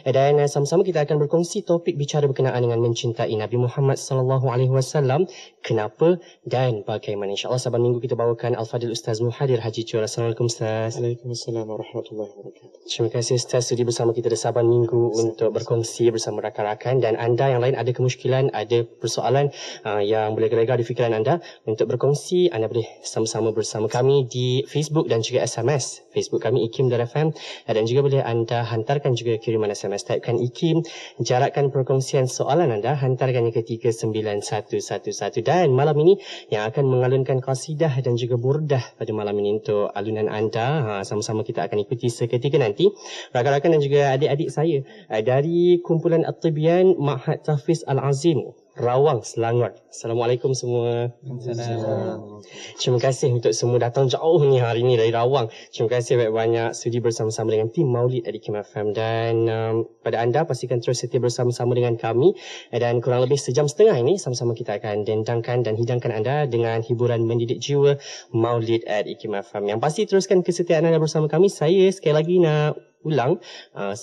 Dan sama-sama kita akan berkongsi topik bicara berkenaan dengan mencintai Nabi Muhammad sallallahu alaihi wasallam. Kenapa dan bagaimana? InsyaAllah sahabat minggu kita bawakan Al-Fadil Ustaz Muhadir Haji Chua. Assalamualaikum Ustaz. Waalaikumsalam warahmatullahi wabarakatuh. Terima kasih Ustaz sudi bersama kita di sahabat minggu untuk berkongsi bersama rakan-rakan, dan anda yang lain ada kemusykilan, ada persoalan yang boleh gegar di fikiran anda untuk berkongsi, anda boleh sama-sama bersama kami di Facebook dan juga SMS. Facebook kami ikim.fm, dan juga boleh anda hantarkan juga kiriman SMS. Typekan ikim, jarakkan perkongsian soalan anda, hantarkannya ke 39111. Dan malam ini yang akan mengalunkan qasidah dan juga burdah pada malam ini untuk alunan anda, sama-sama kita akan ikuti seketika nanti. Rakan-rakan dan juga adik-adik saya dari kumpulan At-Tibyan Ma'had Tahfiz Al-Azim, Rawang, Selangor. Assalamualaikum semua. Assalamualaikum. Terima kasih untuk semua datang jauh ni hari ni dari Rawang. Terima kasih banyak-banyak sudi bersama-sama dengan tim Maulid Ikim FM. Dan pada anda pastikan terus setia bersama-sama dengan kami, dan kurang lebih sejam setengah ini sama-sama kita akan dendangkan dan hidangkan anda dengan hiburan mendidik jiwa Maulid Ikim FM. Yang pasti teruskan kesetiaan anda bersama kami. Saya sekali lagi nak ulang,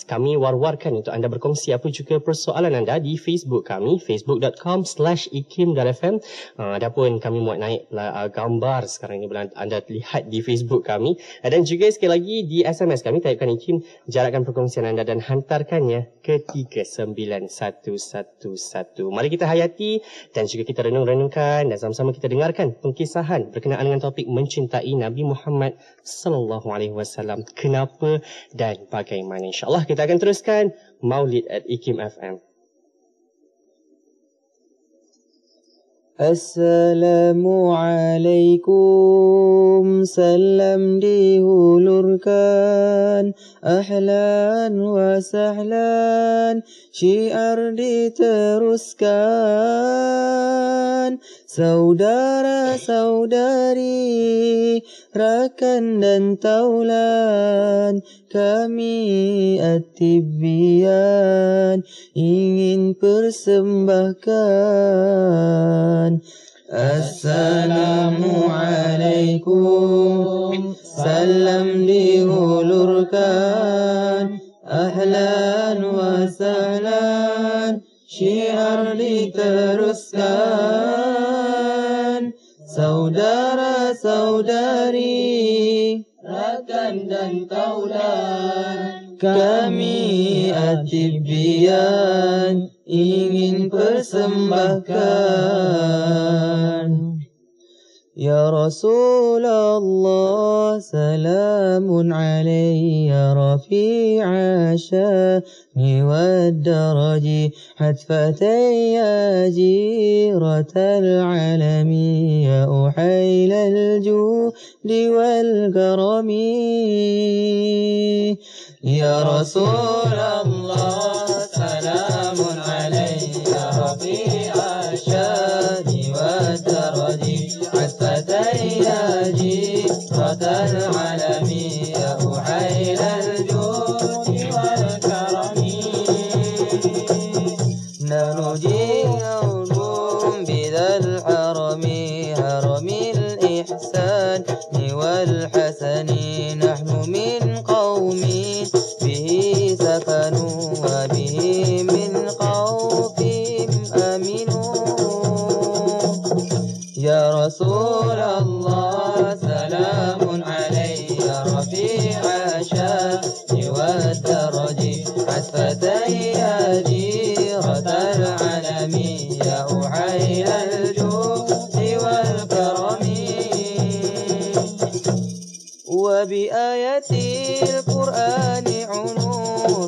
kami war-warkan untuk anda berkongsi apa juga persoalan anda di Facebook kami, facebook.com/ikim.fm. Adapun kami muat naik gambar sekarang ini, boleh anda lihat di Facebook kami, dan juga sekali lagi di SMS kami, typekan ikim, jarakkan perkongsian anda dan hantarkannya ke 39111. Mari kita hayati dan juga kita renung-renungkan dan sama-sama kita dengarkan pengkisahan berkenaan dengan topik mencintai Nabi Muhammad sallallahu alaihi wasallam. Kenapa dan bagaimana? InsyaAllah kita akan teruskan Maulid Ikim FM. Assalamualaikum, salam dihulurkan, ahlan wa sahlan, syiar diteruskan. Saudara-saudari, rakan dan taulan, kami At-Tibyan ingin persembahkan. Assalamualaikum, salam dihulurkan, ahlan wa sahlan, syiar diteruskan. Saudara-saudari, rakan dan taulan, kami At-Tibyan ingin persembahkan. Ya Rasulullah, salamun alayhi ya rafi'a sya'ni wad daraji, hatfatay ya jiratal alami, ya uhailal judi wal karami. Ya Rasulullah, salamun alayhi ya rafi'a sya'ni wad daraji, يا جيرة العالم يا أحيل الجود والكرم. نرجيكم بذا الحرم، هرم الإحسان والحسن، نحن من قوم به سكنوا وبه من خوفهم أمنوا. يا رسول الله، سلام عليك يا رفيع الشأن والدرج، حتفتي يا جيرة العالم يا أحيل الجود والكرم. وبآية القرآن عنو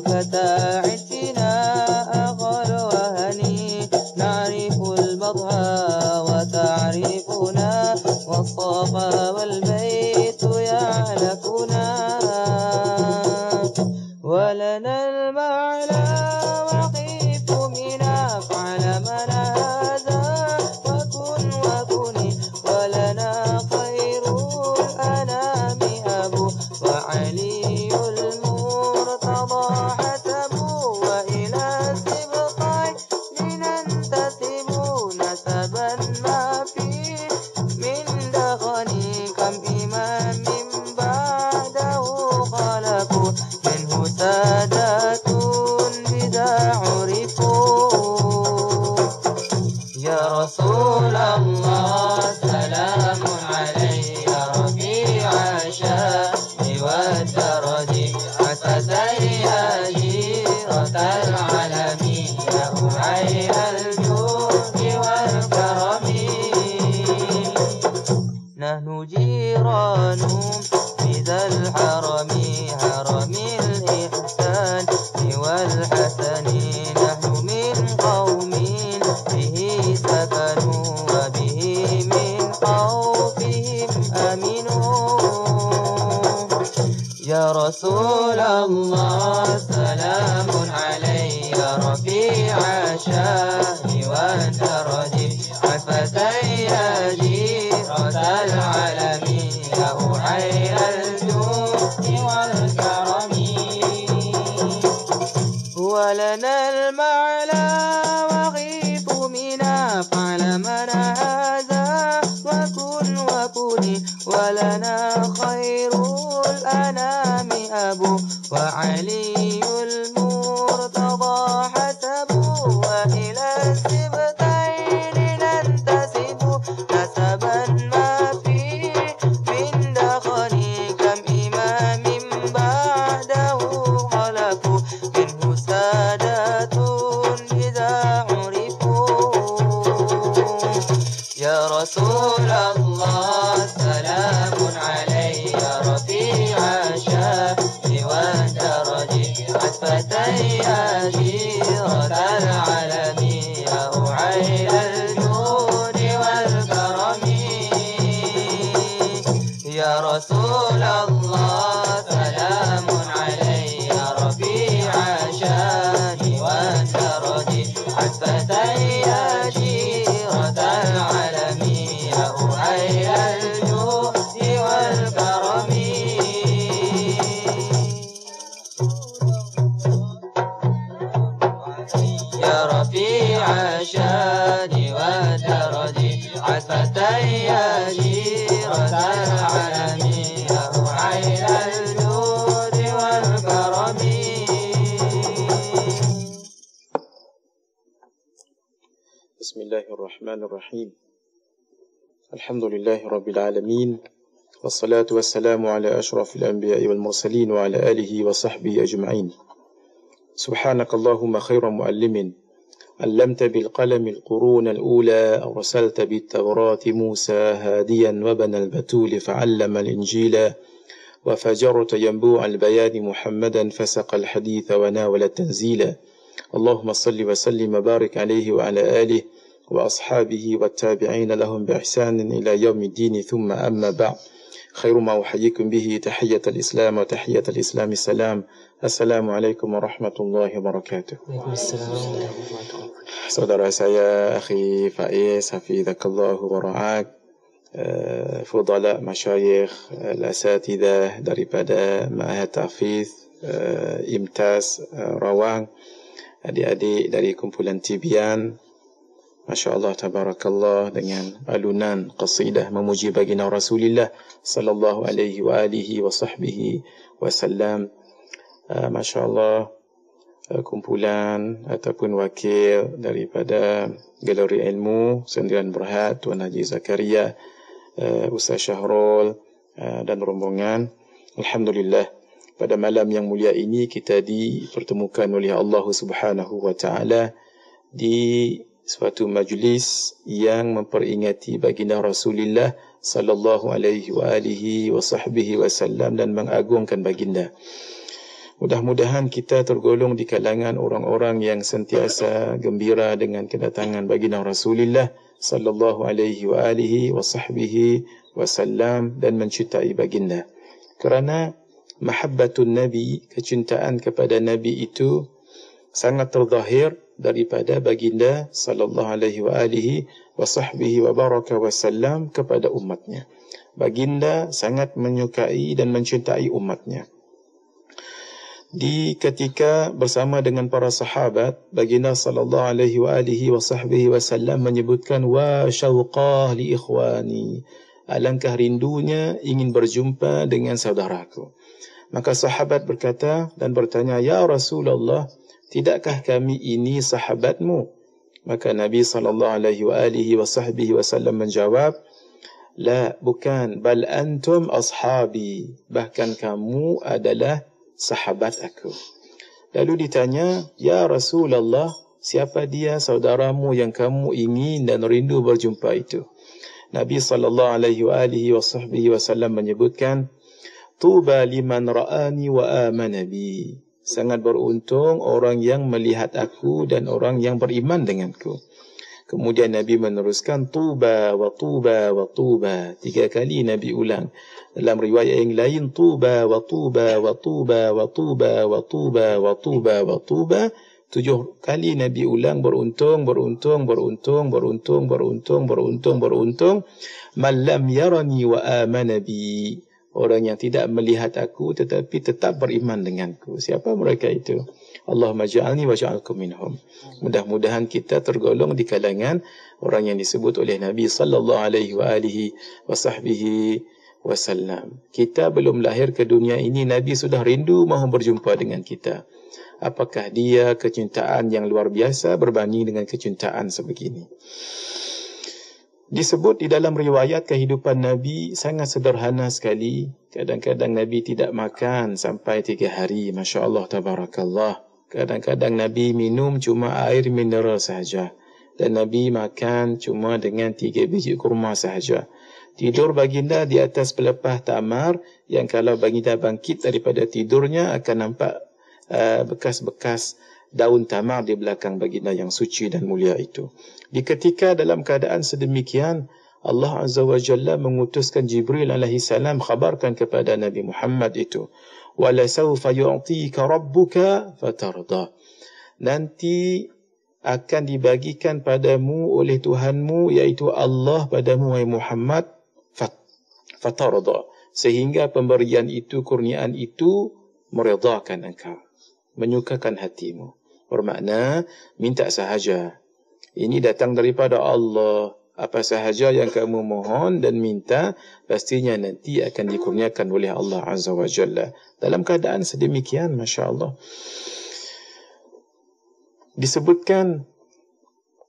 فتاعتنا أغل وهني، نعرف البضع وتعرفنا، والصفا والبيت يعلفنا، ولنا المعلى وقيف من أفعل من هذا، وكن وكني، ولنا خير الأنام أبو وعلي المرتضى حسب، وإلى سبطي لننتسب نسبا ما فيه من دغني، كم إمام بعده خلفوا منه سادات الشان والدرج عفتي جيرة العالم يا أعين الجود والكرم ولنا المعلى وغيث منا فعلمنا هذا وكن وكوني ولنا خير الأنام أبو وعلي المرتضى حسب وإلى السبتين ننتسب نسبا ما فيه من دخل كم إمام بعده خلفوا منه سادات إذا عرفوا يا رسول الله سلام علي يا رفيع الشأن والدرج عفتي جيرة العالم يا أعين الجود والكرم يا رسول الله سلام علي يا رفيع الشأن والدرج عفتي جيرة العالم يا أعين الجود والكرم يا رفيع الشان والدرج عفتي جيرة العالم يا أعين الجود والكرم بسم الله الرحمن الرحيم الحمد لله رب العالمين والصلاة والسلام على أشرف الأنبياء والمرسلين وعلى آله وصحبه أجمعين سبحانك اللهم خير معلم علمت بالقلم القرون الأولى أرسلت بالتوراة موسى هاديا وبنى البتول فعلم الإنجيل وفجرت ينبوع البيان محمدا فسق الحديث وناول التنزيل اللهم صل وسلم وبارك عليه وعلى آله وأصحابه والتابعين لهم بإحسان إلى يوم الدين ثم أما بعد خير ما أحييكم به تحية الإسلام وتحية الإسلام السلام السلام عليكم ورحمة الله وبركاته. Saudara saya Akhi Faiz Hafizakallah wa ra'ak, Fudala Masyayikh Al-Asatidah daripada Ma'ahad Tahfiz Imtaz Rawang, adik-adik dari kumpulan Tibian, Masya Allah, Tabarakallah, dengan alunan qasidah memuji baginda Rasulullah sallallahu alaihi wa alihi wa sahbihi wasallam. Masya Allah, kumpulan ataupun wakil daripada Galeri Ilmu Sendirian Berhad, Tuan Haji Zakaria, Ustaz Syahrul dan rombongan. Alhamdulillah, pada malam yang mulia ini kita dipertemukan oleh Allah Subhanahu wa taala di suatu majlis yang memperingati baginda Rasulullah sallallahu alaihi wa alihi wa sahbihi wasallam dan mengagungkan baginda. Mudah-mudahan kita tergolong di kalangan orang-orang yang sentiasa gembira dengan kedatangan baginda Rasulullah sallallahu alaihi wa alihi wa sahbihi wasallam dan mencintai baginda. Kerana mahabbatun Nabi, kecintaan kepada Nabi itu sangat terzahir daripada baginda sallallahu alaihi wa alihi wa sahbihi wa baraka wasallam kepada umatnya. Baginda sangat menyukai dan mencintai umatnya. Di ketika bersama dengan para sahabat, baginda sallallahu alaihi wa alihi wa sahbihi wasallam menyebutkan wa syauqah li ikhwani, alangkah rindunya ingin berjumpa dengan saudaraku. Maka sahabat berkata dan bertanya, ya Rasulullah, tidakkah kami ini sahabatmu? Maka Nabi SAW menjawab, la, bukan, bal antum ashabi, bahkan kamu adalah sahabat aku. Lalu ditanya, ya Rasulullah, siapa dia saudaramu yang kamu ingin dan rindu berjumpa itu? Nabi SAW menyebutkan, tuba liman ra'ani wa amana bi, sangat beruntung orang yang melihat aku dan orang yang beriman denganku. Kemudian Nabi meneruskan tuba wa tuba wa tuba. 3 kali Nabi ulang. Dalam riwayat yang lain tuba wa tuba wa tuba wa tuba wa tuba wa tuba wa tuba. 7 kali Nabi ulang beruntung. Man lam yarani wa amana bi. Orang yang tidak melihat aku tetapi tetap beriman denganku. Siapa mereka itu? Allahumma ja'alni wa ja'alkum minhum. Mudah-mudahan kita tergolong di kalangan orang yang disebut oleh Nabi sallallahu alaihi wa alihi wa sahbihi wasallam. Kita belum lahir ke dunia ini, Nabi sudah rindu mahu berjumpa dengan kita. Apakah dia kecintaan yang luar biasa berbanding dengan kecintaan sebegini? Disebut di dalam riwayat kehidupan Nabi sangat sederhana sekali. Kadang-kadang Nabi tidak makan sampai 3 hari. Masya Allah, tabarakallah. Kadang-kadang Nabi minum cuma air mineral sahaja. Dan Nabi makan cuma dengan 3 biji kurma sahaja. Tidur baginda di atas pelepah tamar yang kalau baginda bangkit daripada tidurnya akan nampak bekas-bekas daun tamar di belakang baginda yang suci dan mulia itu. Di ketika dalam keadaan sedemikian, Allah Azza wa Jalla mengutuskan Jibril alaihi salam khabarkan kepada Nabi Muhammad itu, "Wala sawfa yu'tika rabbuka fatarda." Nanti akan dibagikan padamu oleh Tuhanmu, iaitu Allah padamu wahai Muhammad, fatarda, sehingga pemberian itu, kurniaan itu meredakan engkau, menyukakan hatimu. Bermakna minta sahaja. Ini datang daripada Allah. Apa sahaja yang kamu mohon dan minta, pastinya nanti akan dikurniakan oleh Allah Azza wa Jalla. Dalam keadaan sedemikian, Masya Allah. Disebutkan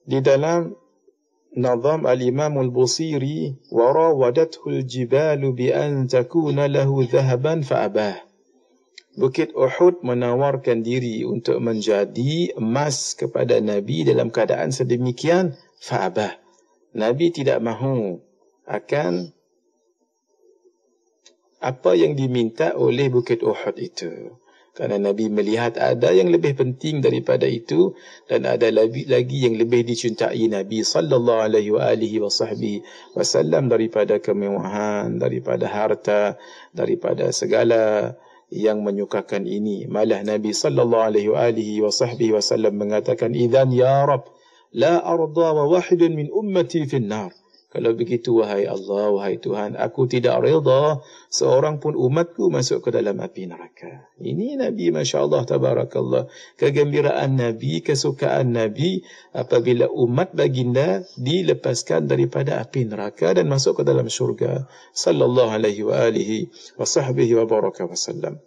di dalam Nazam al-Imam al-Busiri, وَرَوَدَتْهُ الْجِبَالُ بِأَنْ تَكُونَ لَهُ ذَهَبًا فَأَبَاهُ. Bukit Uhud menawarkan diri untuk menjadi emas kepada Nabi dalam keadaan sedemikian, fa'abah. Nabi tidak mahu akan apa yang diminta oleh Bukit Uhud itu. Kerana Nabi melihat ada yang lebih penting daripada itu dan ada lagi yang lebih dicintai Nabi sallallahu alaihi wasallam daripada kemewahan, daripada harta, daripada segala yang menyukakan ini. Malah Nabi sallallahu alaihi wasallam mengatakan, "Idzan ya Rabb, la arda wa wahidun min ummati fin nar." Kalau begitu, wahai Allah, wahai Tuhan, aku tidak reda seorang pun umatku masuk ke dalam api neraka. Ini Nabi, Masya Allah, tabarakallah. Kegembiraan Nabi, kesukaan Nabi apabila umat baginda dilepaskan daripada api neraka dan masuk ke dalam syurga. Sallallahu alaihi wa alihi wa sahbihi wa baraka wa sallam.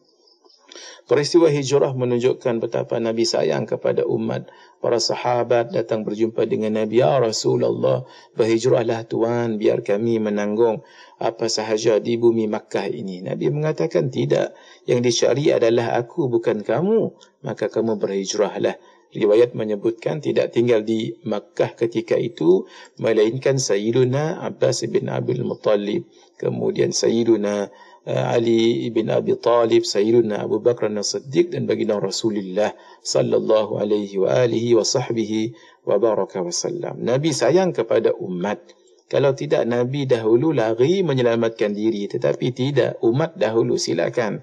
Peristiwa hijrah menunjukkan betapa Nabi sayang kepada umat. Para sahabat datang berjumpa dengan Nabi, "Ya Rasulullah, berhijrahlah Tuhan, biar kami menanggung apa sahaja di bumi Makkah ini." Nabi mengatakan, "Tidak, yang dicari adalah aku, bukan kamu. Maka kamu berhijrahlah." Riwayat menyebutkan tidak tinggal di Makkah ketika itu, melainkan Sayyiduna Abbas bin Abdul Muttalib, kemudian Sayyiduna Ali ibn Abi Talib, Sayyiduna Abu Bakar as-Siddiq dan baginda Rasulullah sallallahu alaihi wa alihi wa sahbihi wa baraka wa sallam. Nabi sayang kepada umat. Kalau tidak, Nabi dahulu lari menyelamatkan diri. Tetapi tidak, umat dahulu, silakan.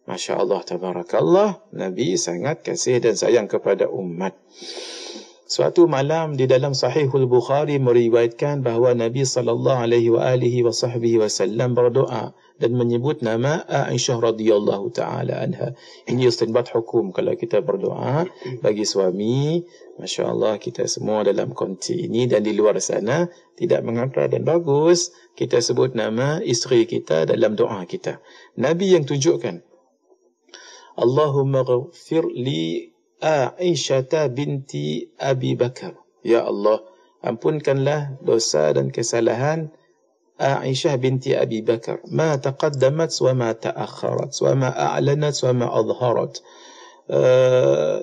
Masya Allah, tabarakallah. Nabi sangat kasih dan sayang kepada umat. Suatu malam di dalam Sahihul Bukhari meriwayatkan bahawa Nabi sallallahu alaihi wa alihi wa sahbihi wasallam berdoa dan menyebut nama Aisyah radhiyallahu taala anha. Ini istinbat hukum kalau kita berdoa bagi suami. Masya Allah, kita semua dalam konti ini dan di luar sana tidak mengapa dan bagus kita sebut nama isteri kita dalam doa kita. Nabi yang tunjukkan, Allahumma ghafir li Aisyah binti Abi Bakar. Ya Allah, ampunkanlah dosa dan kesalahan Aisyah binti Abi Bakar. Ma taqaddamat wa ma ta'akharat, wa ma a'lanat wa ma adharat.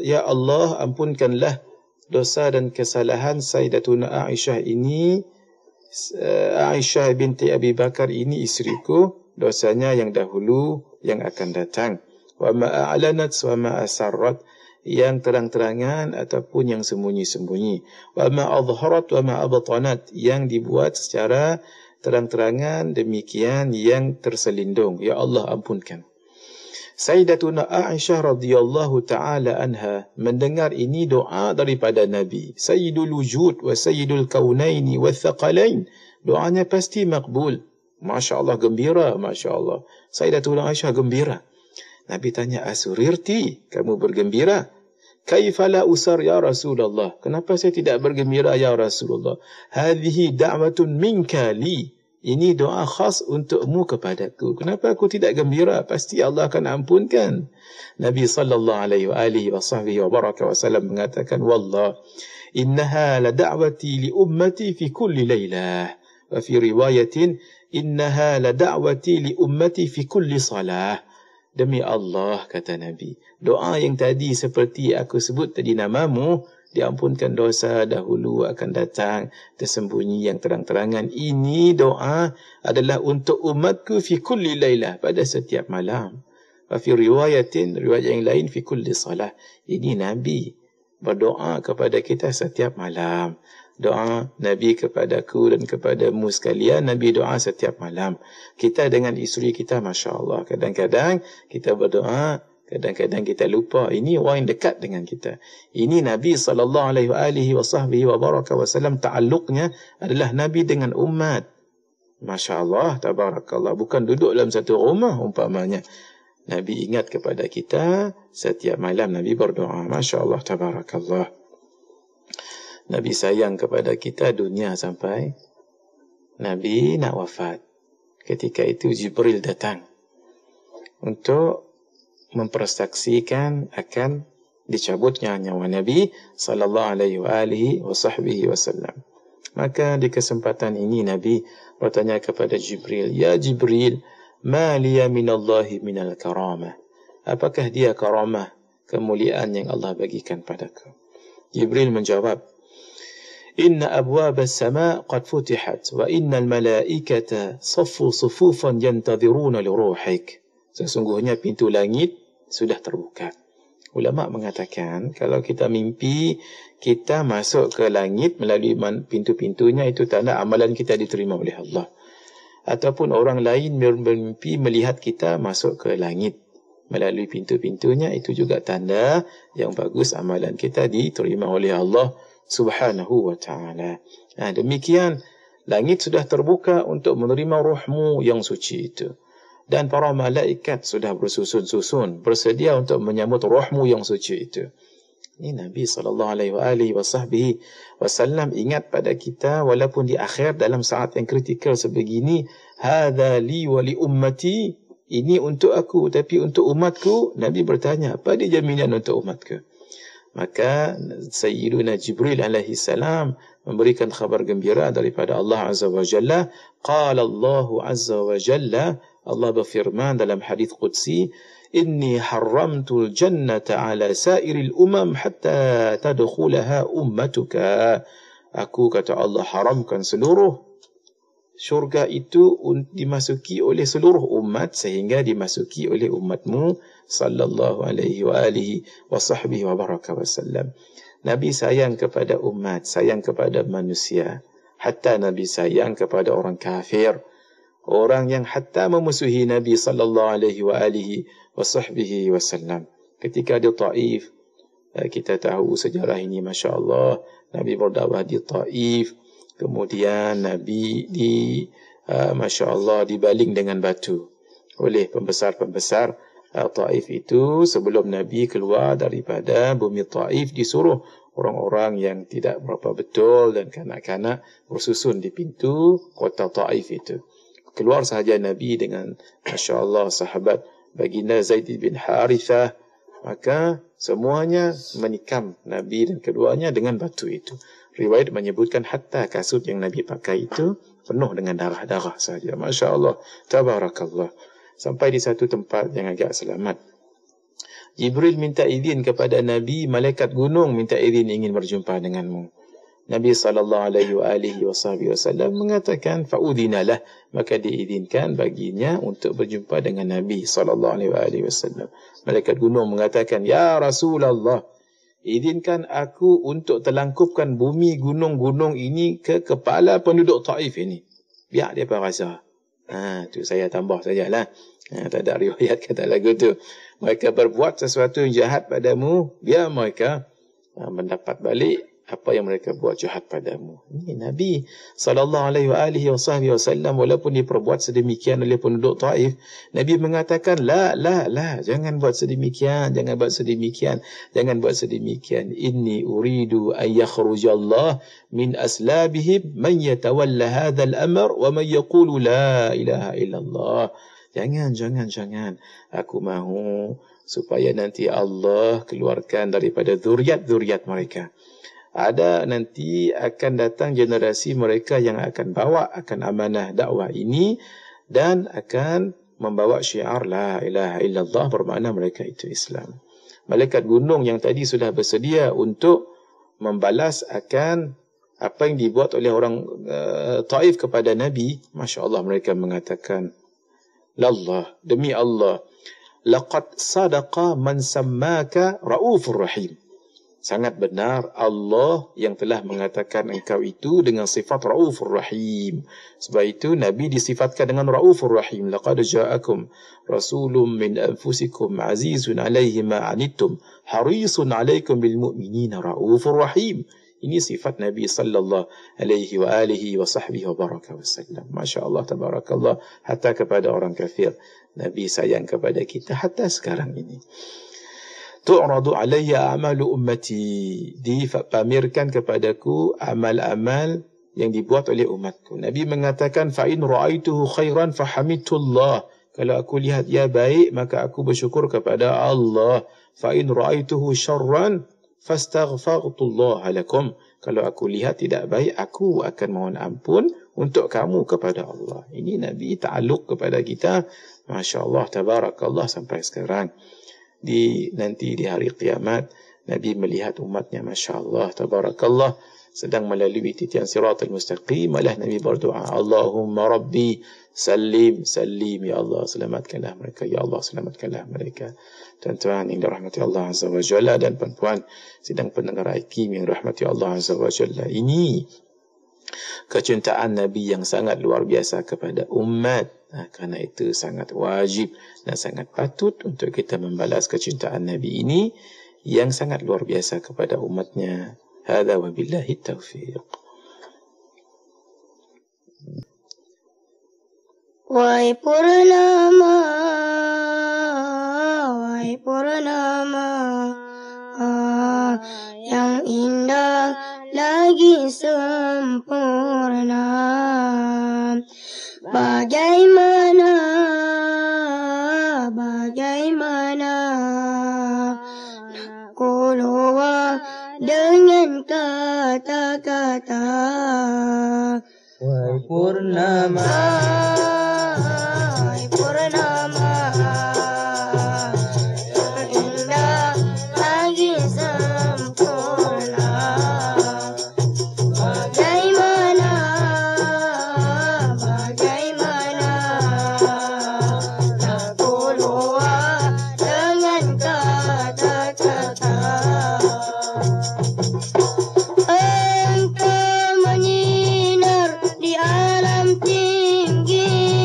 Ya Allah, ampunkanlah dosa dan kesalahan Sayyidatuna Aisyah ini. Aisyah binti Abi Bakar ini isteriku, dosanya yang dahulu, yang akan datang. Wa ma a'lanat wa ma asarrat, yang terang-terangan ataupun yang sembunyi-sembunyi. Wa ma adharat wa ma abtanat, yang dibuat secara terang-terangan, demikian yang terselindung. Ya Allah, ampunkan. Sayyidatuna Aisyah radhiyallahu taala anha mendengar ini doa daripada Nabi. Sayyidul wujud wa sayyidul kaunaini wa thaqalain. Doanya pasti makbul. Masya Allah, gembira. Masya Allah. Sayyidatuna Aisyah gembira. Nabi tanya, asurirti, kamu bergembira? Kaifa la usar ya Rasulullah? Kenapa saya tidak bergembira ya Rasulullah? Hadhihi da'watun minka li. Ini doa khas untukmu kepadaku. Kenapa aku tidak gembira? Pasti Allah akan ampunkan. Nabi sallallahu alaihi wasallam mengatakan, wallah, innaha la da'wati li ummati fi kulli laylah. Wa fi riwayatin, innaha la da'wati li ummati fi kulli salah. Demi Allah, kata Nabi, doa yang tadi seperti aku sebut tadi namamu, diampunkan dosa dahulu akan datang, tersembunyi yang terang-terangan. Ini doa adalah untuk umatku fi kulli laylah, pada setiap malam. Wa fi riwayatin, riwayat yang lain, fi kulli salah. Ini Nabi berdoa kepada kita setiap malam. Doa Nabi kepadaku dan kepadamu sekalian, Nabi doa setiap malam. Kita dengan isteri kita, Masya Allah, kadang-kadang kita berdoa, kadang-kadang kita lupa. Ini orang yang dekat dengan kita. Ini Nabi SAW ta'alluqnya adalah Nabi dengan umat. Masya Allah, tabarakallah. Bukan duduk dalam satu rumah umpamanya. Nabi ingat kepada kita setiap malam, Nabi berdoa. Masya Allah, tabarakallah. Nabi sayang kepada kita dunia sampai Nabi nak wafat. Ketika itu Jibril datang untuk mempersaksikan akan dicabutnya nyawa Nabi sallallahu alaihi wasallam. Maka di kesempatan ini Nabi bertanya kepada Jibril, "Ya Jibril, ma liya minallahi minal karamah?" Apakah dia karamah, kemuliaan yang Allah bagikan padaku? Jibril menjawab, "Inna abwab as-sama' qad futihat wa innal malaikata saffu sufufan yantadhiruna li ruhik." Sesungguhnya pintu langit sudah terbuka. Ulama mengatakan kalau kita mimpi kita masuk ke langit melalui pintu-pintunya, itu tanda amalan kita diterima oleh Allah. Ataupun orang lain bermimpi melihat kita masuk ke langit melalui pintu-pintunya, itu juga tanda yang bagus, amalan kita diterima oleh Allah Subhanahu wa ta'ala. Demikian langit sudah terbuka untuk menerima ruhmu yang suci itu. Dan para malaikat sudah bersusun-susun bersedia untuk menyambut ruhmu yang suci itu. Ini Nabi SAW ingat pada kita walaupun di akhir dalam saat yang kritikal sebegini. Hadza li wa li ummati. Ini untuk aku, tapi untuk umatku. Nabi bertanya, apa dia jaminan untuk umatku? Maka Sayyiduna Jibril alaihi salam memberikan khabar gembira daripada Allah Azza wa Jalla. Qala Allahu Azza wa Jalla, Allah berfirman dalam hadis qudsi, "Inni haramtul jannata ala sairil umam hatta tadkhulaha ummatuka." Aku, kata Allah, haramkan seluruh syurga itu dimasuki oleh seluruh umat sehingga dimasuki oleh umatmu sallallahu alaihi wa alihi wa sahbihi wa baraka wasallam. Nabi sayang kepada umat, sayang kepada manusia. Hatta Nabi sayang kepada orang kafir, orang yang hatta memusuhi Nabi sallallahu alaihi wa alihi wa sahbihi wasallam. Ketika di Taif, kita tahu sejarah ini, Masya Allah, Nabi berdakwah di Taif. Kemudian Nabi Masya Allah dibaling dengan batu oleh pembesar-pembesar Taif itu. Sebelum Nabi keluar daripada bumi Taif, disuruh orang-orang yang tidak berapa betul dan kanak-kanak bersusun di pintu kota Taif itu. Keluar sahaja Nabi dengan Masya Allah sahabat baginda Zaid bin Harithah, maka semuanya menikam Nabi dan keduanya dengan batu itu. Riwayat menyebutkan hatta kasut yang Nabi pakai itu penuh dengan darah-darah saja. Masya Allah, tabarakallah. Sampai di satu tempat yang agak selamat, Jibril minta izin kepada Nabi, malaikat gunung minta izin ingin berjumpa denganmu. Nabi SAW mengatakan, fa'udhinalah, maka diizinkan baginya untuk berjumpa dengan Nabi SAW. Malaikat gunung mengatakan, ya Rasulullah, izinkan aku untuk terlangkupkan bumi gunung-gunung ini ke kepala penduduk Taif ini. Biar dia rasa. Tu saya tambah sajalah. Tak ada riwayat kata lagu tu. mereka berbuat sesuatu yang jahat padamu, biar mereka mendapat balik apa yang mereka buat jahat padamu. Ini Nabi SAW, walaupun dia perbuat sedemikian oleh penduduk Taif, Nabi mengatakan, la, jangan buat sedemikian, jangan buat sedemikian. Inni uridu an yakhrujallah min aslabihim man yatawalla hadzal amr wa man yaqulu la ilaha illallah. Jangan. Aku mahu supaya nanti Allah keluarkan daripada zuriat mereka. Ada nanti akan datang generasi mereka yang akan bawa akan amanah dakwah ini dan akan membawa syiar la ilaha illallah, bermakna mereka itu Islam. Malaikat gunung yang tadi sudah bersedia untuk membalas akan apa yang dibuat oleh orang Taif kepada Nabi. Masya Allah, mereka mengatakan, lallah, demi Allah, laqad sadaqa man sammaka raufur rahim. Sangat benar Allah yang telah mengatakan engkau itu dengan sifat Raufur Rahim. Sebab itu Nabi disifatkan dengan Raufur Rahim. Laqad ja'akum rasulun min anfusikum azizun alaihi ma anittum harisun alaikum bil mu'minina Raufur Rahim. Ini sifat Nabi sallallahu alaihi wa alihi wa sahbihi wa baraka wasallam. Masya Allah, tabarakallah. Hatta kepada orang kafir Nabi sayang kepada kita hatta sekarang ini. Tu'radu alayya amalu ummati, dipamerkan kepadaku amal-amal yang dibuat oleh umatku. Nabi mengatakan, fa in ra'aituhu khairan fahamidullah. Kalau aku lihat ia baik, maka aku bersyukur kepada Allah. Fa in ra'aituhu syarran fastaghfartullah lakum. Kalau aku lihat tidak baik, aku akan mohon ampun untuk kamu kepada Allah. Ini Nabi ta'alluq kepada kita. Masya Allah, tabarakallah, sampai sekarang. Nanti di hari kiamat, Nabi melihat umatnya, Masya Allah, tabarakallah, sedang melalui titian siratal mustaqim. Malah Nabi berdoa, Allahumma Rabbi salim, ya Allah, selamatkanlah mereka, ya Allah, selamatkanlah mereka. Tuan-tuan yang dirahmati Allah Azza wa Jalla dan puan-puan sidang pendengar IKIM yang dirahmati Allah Azza wa Jalla, ini kecintaan Nabi yang sangat luar biasa kepada umat. Kerana itu sangat wajib dan sangat patut untuk kita membalas kecintaan Nabi ini yang sangat luar biasa kepada umatnya. Hadza wa billahi taufiq. Wahai Purnama, yang indah lagi sempurna, bagaimana nak keluar dengan kata-kata. Wahai Purnama, yang indah lagi sempurna, bagaimana nak keluar dengan kata-kata. Engkau menyinar di alam tinggi,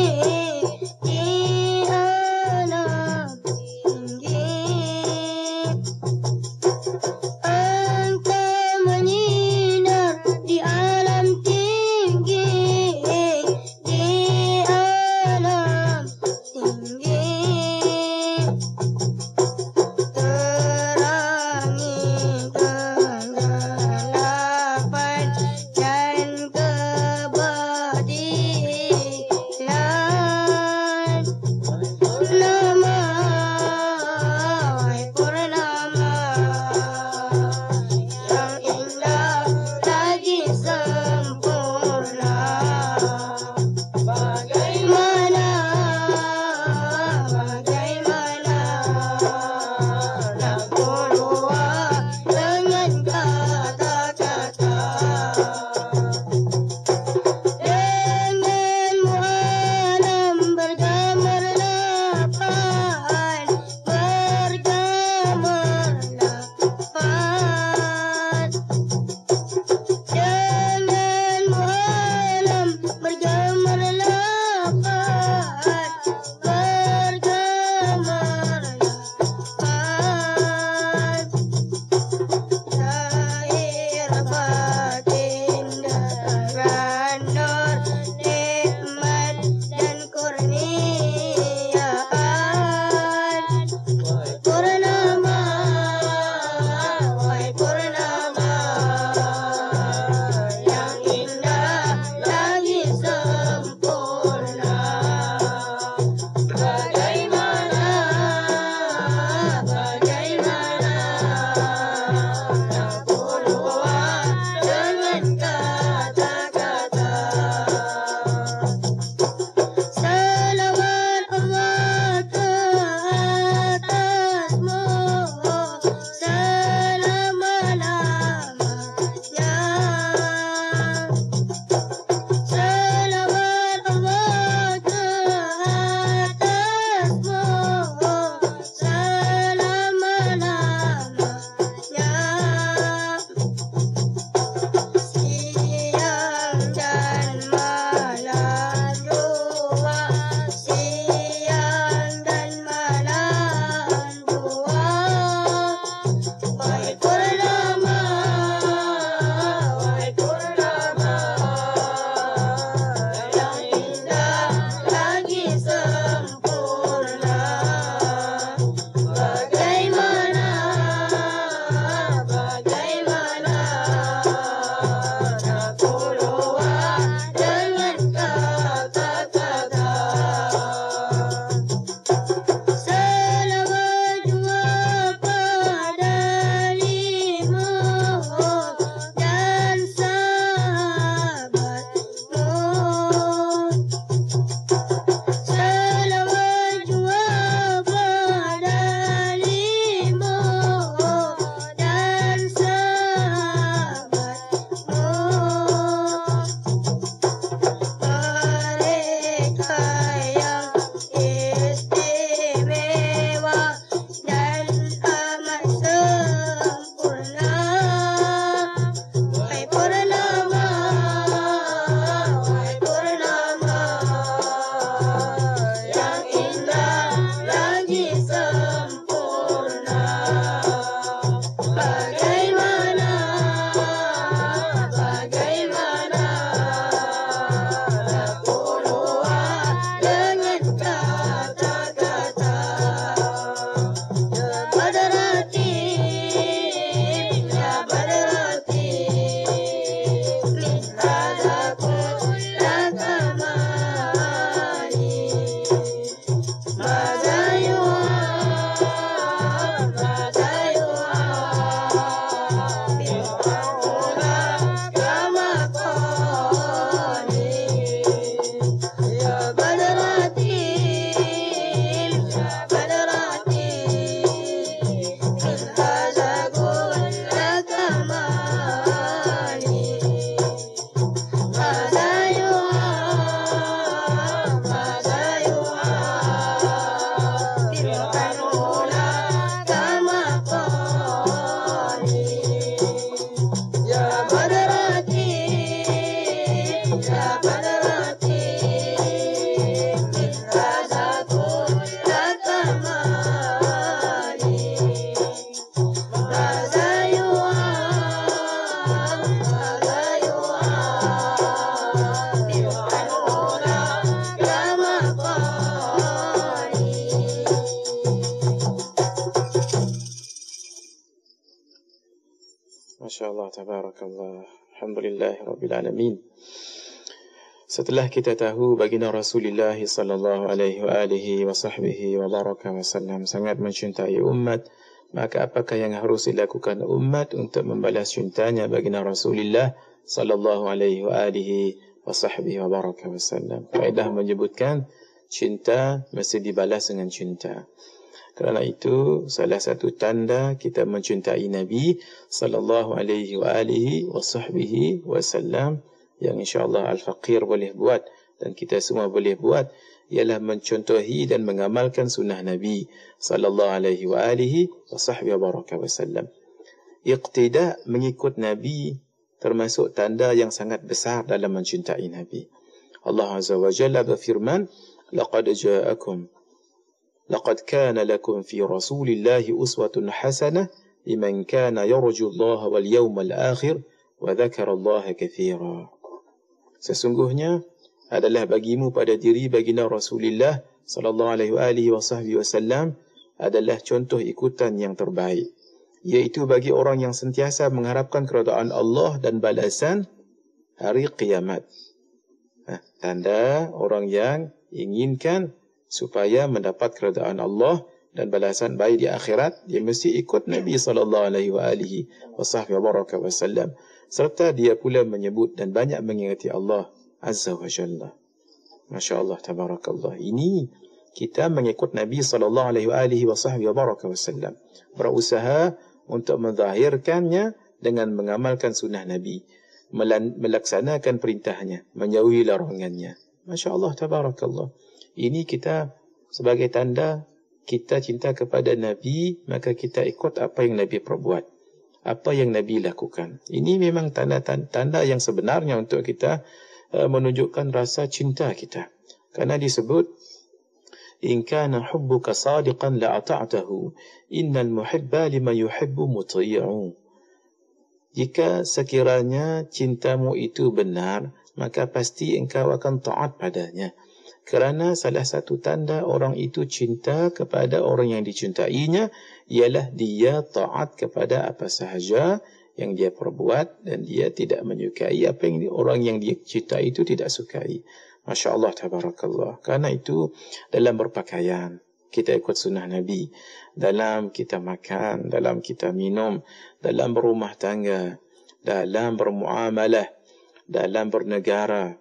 Masya Allah, tabarakallah. Alhamdulillah Rabbil Alamin. Setelah kita tahu baginda Rasulullah sallallahu alaihi wa sahbihi wa baraka wasallam sangat mencintai umat, maka apakah yang harus dilakukan umat untuk membalas cintanya baginda Rasulullah sallallahu alaihi wa sahbihi wa baraka wasallam? Kaedah menyebutkan cinta mesti dibalas dengan cinta. Kerana itu salah satu tanda kita mencintai Nabi sallallahu alaihi wa sahbihi wasallam yang insya-Allah Al-Faqir boleh buat dan kita semua boleh buat ialah mencontohi dan mengamalkan sunnah Nabi sallallahu alaihi wa sahbihi wasallam. Iqtida, mengikut Nabi, termasuk tanda yang sangat besar dalam mencintai Nabi. Allah Azza wa Jalla berfirman, laqad kana lakum fi Rasulillahi uswatun hasanah liman kana yarju Allah wal yawmal akhir wa dzakara Allah katsira. Sesungguhnya adalah bagimu pada diri baginda Rasulullah sallallahu alaihi wasallam adalah contoh ikutan yang terbaik, iaitu bagi orang yang sentiasa mengharapkan keridaan Allah dan balasan hari kiamat. Tanda orang yang inginkan supaya mendapat keridaan Allah dan balasan baik di akhirat, dia mesti ikut Nabi sallallahu alaihi wasallam. Serta dia pula menyebut dan banyak mengingati Allah Azza wa Jalla. Masya Allah, tabarakallah. Ini kita mengikut Nabi sallallahu alaihi wasallam. Berusaha untuk menzahirkannya dengan mengamalkan sunnah Nabi, melaksanakan perintahnya, menjauhi larangannya. Masya Allah, tabarakallah. Ini kita sebagai tanda kita cinta kepada Nabi, maka kita ikut apa yang Nabi perbuat, apa yang Nabi lakukan. Ini memang tanda yang sebenarnya untuk kita menunjukkan rasa cinta kita. Karena disebut, in kana hubbuka sadiqan la ata'tahu, innal muhibba liman yuhibbu muti'u. Jika sekiranya cintamu itu benar, maka pasti engkau akan taat padanya. Kerana salah satu tanda orang itu cinta kepada orang yang dicintainya ialah dia taat kepada apa sahaja yang dia perbuat dan dia tidak menyukai apa yang orang yang dia cintai itu tidak sukai. Masya Allah, tabarakallah. Karena itu dalam berpakaian kita ikut sunnah Nabi, dalam kita makan, dalam kita minum, dalam berumah tangga, dalam bermuamalah, dalam bernegara,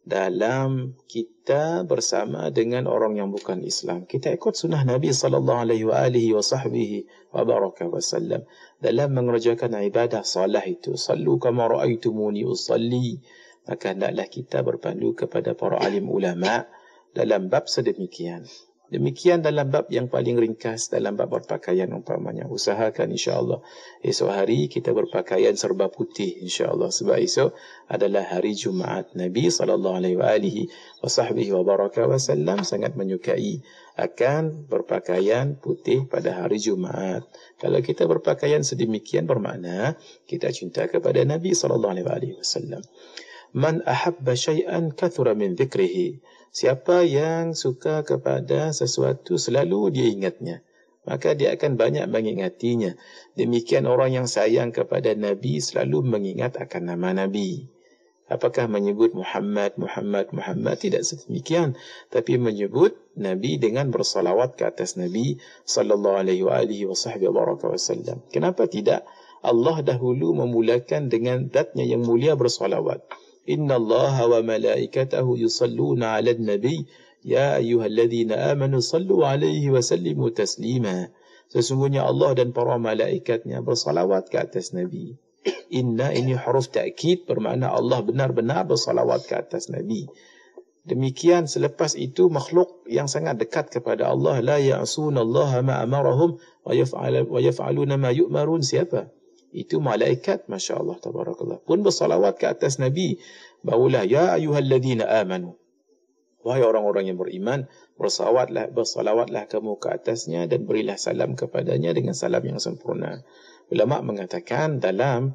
dalam kita bersama dengan orang yang bukan Islam, kita ikut sunnah Nabi sallallahu alaihi wasallam dalam mengerjakan ibadah salah itu. Sallu kama ra'aitumuni usalli. Maka hendaklah kita berpandu kepada para alim ulama dalam bab sedemikian. Demikian dalam bab yang paling ringkas, dalam bab berpakaian umpamanya. Usahakan insya-Allah esok hari kita berpakaian serba putih insya-Allah, sebab esok adalah hari Jumaat. Nabi sallallahu alaihi wasallam sangat menyukai akan berpakaian putih pada hari Jumaat. Kalau kita berpakaian sedemikian bermakna kita cinta kepada Nabi sallallahu alaihi wasallam. Man ahabba syai'an kathura min dhikrihi. Siapa yang suka kepada sesuatu selalu dia ingatnya, maka dia akan banyak mengingatinya. Demikian orang yang sayang kepada Nabi selalu mengingat akan nama Nabi. Apakah menyebut Muhammad? Tidak sedemikian, tapi menyebut Nabi dengan bersalawat ke atas Nabi sallallahu alaihi wasallam. Kenapa tidak? Allah dahulu memulakan dengan zatnya yang mulia bersalawat. Inna Allah wa malaikatahu yusalluna 'alan nabi ya ayyuhalladzina amanu sallu 'alaihi wa sallimu taslima. Sesungguhnya Allah dan para malaikatnya bersalawat ke atas Nabi. Inna ini huruf ta'kid bermakna Allah benar-benar bersalawat ke atas Nabi. Demikian selepas itu makhluk yang sangat dekat kepada Allah, la ya'sunallaha ma amarahum wa yaf'aluna ma yu'marun. Siapa? Itu malaikat, Masya Allah, tabarakallah, pun bersalawat ke atas Nabi. Barulah ya ayyuhalladzina amanu, wahai orang-orang yang beriman, bersalawatlah kamu ke atasnya dan berilah salam kepadanya dengan salam yang sempurna. Ulama mengatakan dalam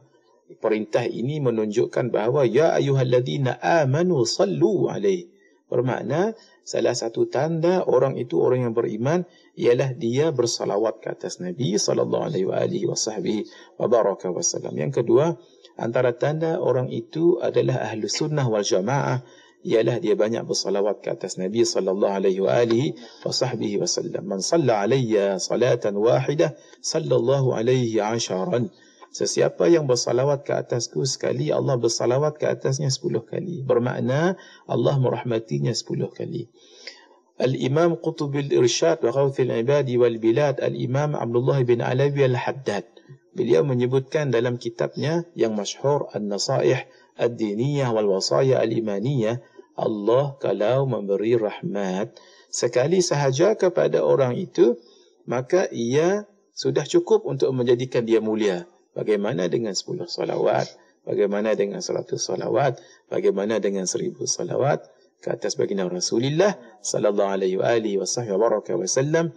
perintah ini menunjukkan bahawa ya ayyuhalladzina amanu sallu alaihi, bermakna salah satu tanda orang itu orang yang beriman ialah dia bersalawat ke atas Nabi sallallahu alaihi wasallam. Yang kedua, antara tanda orang itu adalah ahlu sunnah wal jamaah ialah dia banyak bersalawat ke atas Nabi sallallahu alaihi wasallam. Man shalla alayya salatan wahidah sallallahu alaihi asharan. Sesiapa yang bersalawat ke atasku sekali, Allah bersalawat ke atasnya 10 kali. Bermakna Allah merahmatinya 10 kali. Al-Imam Qutubil Irsyad wa Ghawthil Ibadi wal Bilad, Al-Imam Abdullah bin Alawi Al-Haddad, beliau menyebutkan dalam kitabnya yang masyhur An-Nasaih Ad-Diniyah wal Wasaya Al-Imaniyah, Allah kalau memberi rahmat sekali sahaja kepada orang itu, maka ia sudah cukup untuk menjadikan dia mulia. Bagaimana dengan 10 salawat? Bagaimana dengan 100 salawat? Bagaimana dengan 1000 salawat ke atas baginda Rasulullah sallallahu alaihi wasallam?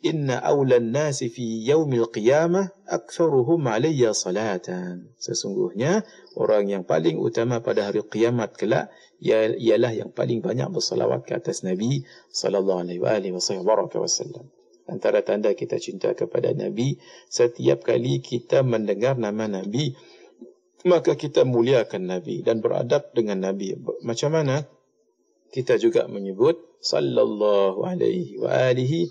Inna awlan nasi fi yaumil qiyamah aktsaruhum alayya salatan. Sesungguhnya orang yang paling utama pada hari kiamat kelak ialah yang paling banyak bersalawat ke atas Nabi sallallahu alaihi wasallam. Antara tanda kita cinta kepada Nabi, setiap kali kita mendengar nama Nabi, maka kita muliakan Nabi dan beradab dengan Nabi. Macam mana? Kita juga menyebut sallallahu alaihi wa alihi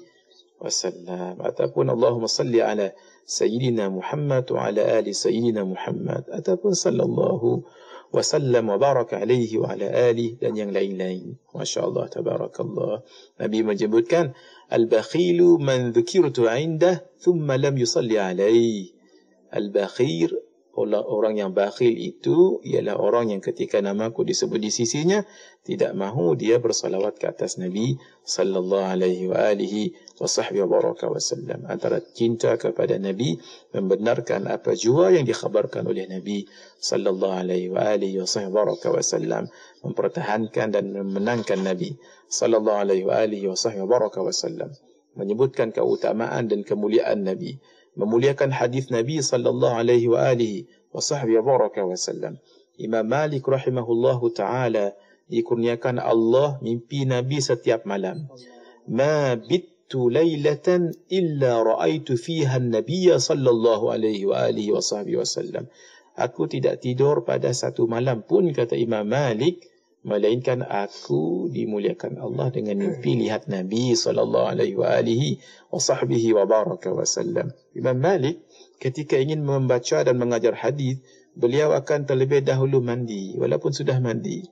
wasallam, ataupun Allahumma salli ala Sayyidina Muhammad wa ala ali Sayyidina Muhammad, ataupun sallallahu wasallam wa baraka alaihi wa ala alihi, dan yang lain-lain. Masya Allah, tabarakallah. Nabi menyebutkan, Al-Bakhilu man dhukirtu indah thumma lam yusalli alaihi. Al-Bakhir, orang yang bakhil itu ialah orang yang ketika namaku disebut di sisinya tidak mahu dia bersalawat ke atas Nabi sallallahu alaihi wa alihi wasallam. Antara cinta kepada Nabi, membenarkan apa jua yang dikhabarkan oleh Nabi sallallahu alaihi wa alihi wasallam, mempertahankan dan memenangkan Nabi sallallahu alaihi wa alihi wasallam, menyebutkan keutamaan dan kemuliaan Nabi, memuliakan hadis Nabi sallallahu alaihi wa alihi wasallam. Imam Malik rahimahullahu taala dikurniakan Allah mimpi Nabi setiap malam. Ma bittu lailatan illa ra'aitu fiha an-nabiy sallallahu alaihi wa alihi wasallam. Aku tidak tidur pada satu malam pun, kata Imam Malik, melainkan aku dimuliakan Allah dengan mimpi lihat Nabi sallallahu alaihi wa alihi wasallam. Imam Malik ketika ingin membaca dan mengajar hadis, beliau akan terlebih dahulu mandi, walaupun sudah mandi,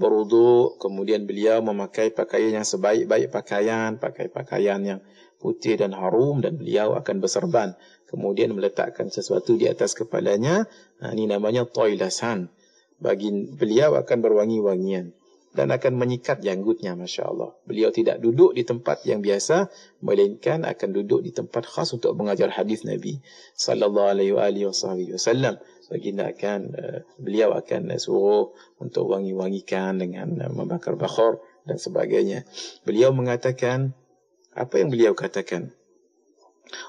berwuduk, kemudian beliau memakai pakaian yang sebaik-baik pakaian, pakai pakaian yang putih dan harum, dan beliau akan berserban, kemudian meletakkan sesuatu di atas kepalanya. Ini namanya toilasan. Bagi beliau akan berwangi-wangian dan akan menyikat janggutnya, Masya Allah. Beliau tidak duduk di tempat yang biasa, melainkan akan duduk di tempat khas untuk mengajar hadis Nabi sallallahu alaihi wasallam. Beliau akan suruh untuk wangi-wangikan dengan membakar bakhor dan sebagainya. Beliau mengatakan, apa yang beliau katakan?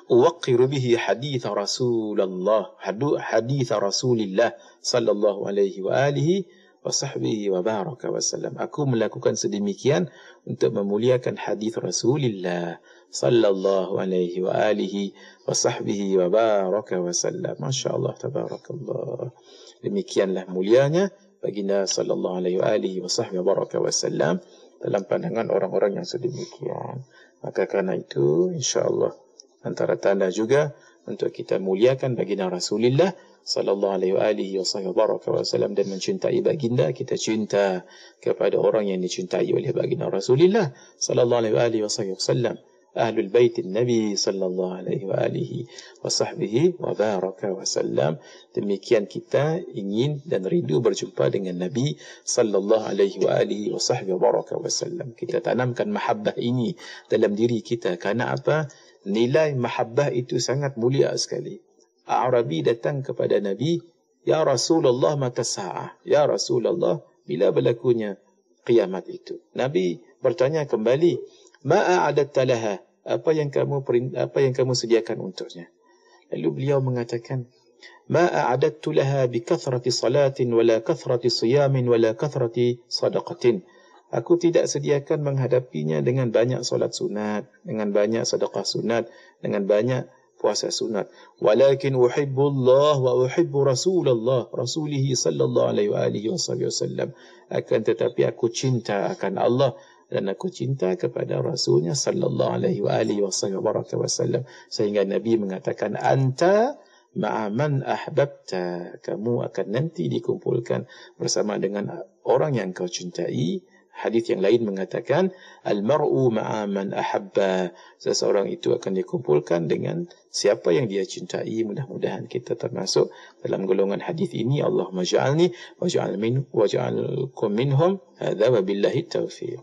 Uwaqqiru bihi hadith Rasulullah sallallahu alaihi wa alihi wa sahbihi wa baraka wasallam. Aku melakukan sedemikian untuk memuliakan hadis Rasulullah sallallahu alaihi wa alihi wa sahbihi wa baraka wasallam. Masya Allah, tabarakallah. Demikianlah mulianya baginda sallallahu alaihi wa alihi wa sahbihi wa baraka wasallam dalam pandangan orang-orang yang sedemikian. Maka karena itu, insya-Allah, antara tanda juga untuk kita muliakan baginda Rasulullah sallallahu alaihi wasallam dan mencintai baginda, kita cinta kepada orang yang dicintai oleh baginda Rasulullah sallallahu alaihi wasallam, ahlul bait Nabi sallallahu alaihi wasallam. Demikian kita ingin dan rindu berjumpa dengan Nabi sallallahu alaihi wasallam. Kita tanamkan mahabbah ini dalam diri kita. Karena apa? Nilai mahabbah itu sangat mulia sekali. A'rabi datang kepada Nabi, Ya Rasulullah, mata sa'ah. Ya Rasulullah, bila berlakunya kiamat itu? Nabi bertanya kembali, Ma'a'adatta laha? Apa yang kamu sediakan untuknya? Lalu beliau mengatakan, Ma'a'adattu laha bi kathrati salatin wala kathrati siyamin wala kathrati sadaqatin. Aku tidak sediakan menghadapinya dengan banyak solat sunat, dengan banyak sedekah sunat, dengan banyak puasa sunat. Walakin uhibbullah wa uhibbu rasulihi sallallahu alaihi wasallam. Akan tetapi aku cinta akan Allah dan aku cinta kepada Rasulnya sallallahu alaihi wasallam. Sehingga Nabi mengatakan, anta ma'aman ahbabta. Kamu akan nanti dikumpulkan bersama dengan orang yang kau cintai. Hadis yang lain mengatakan, al-mar'u ma'aman ahabba. Seseorang itu akan dikumpulkan dengan siapa yang dia cintai. Mudah-mudahan kita termasuk dalam golongan hadis ini. Allahumma ja'alni waj'alkum minhum. Hadza wa billahi taufiq.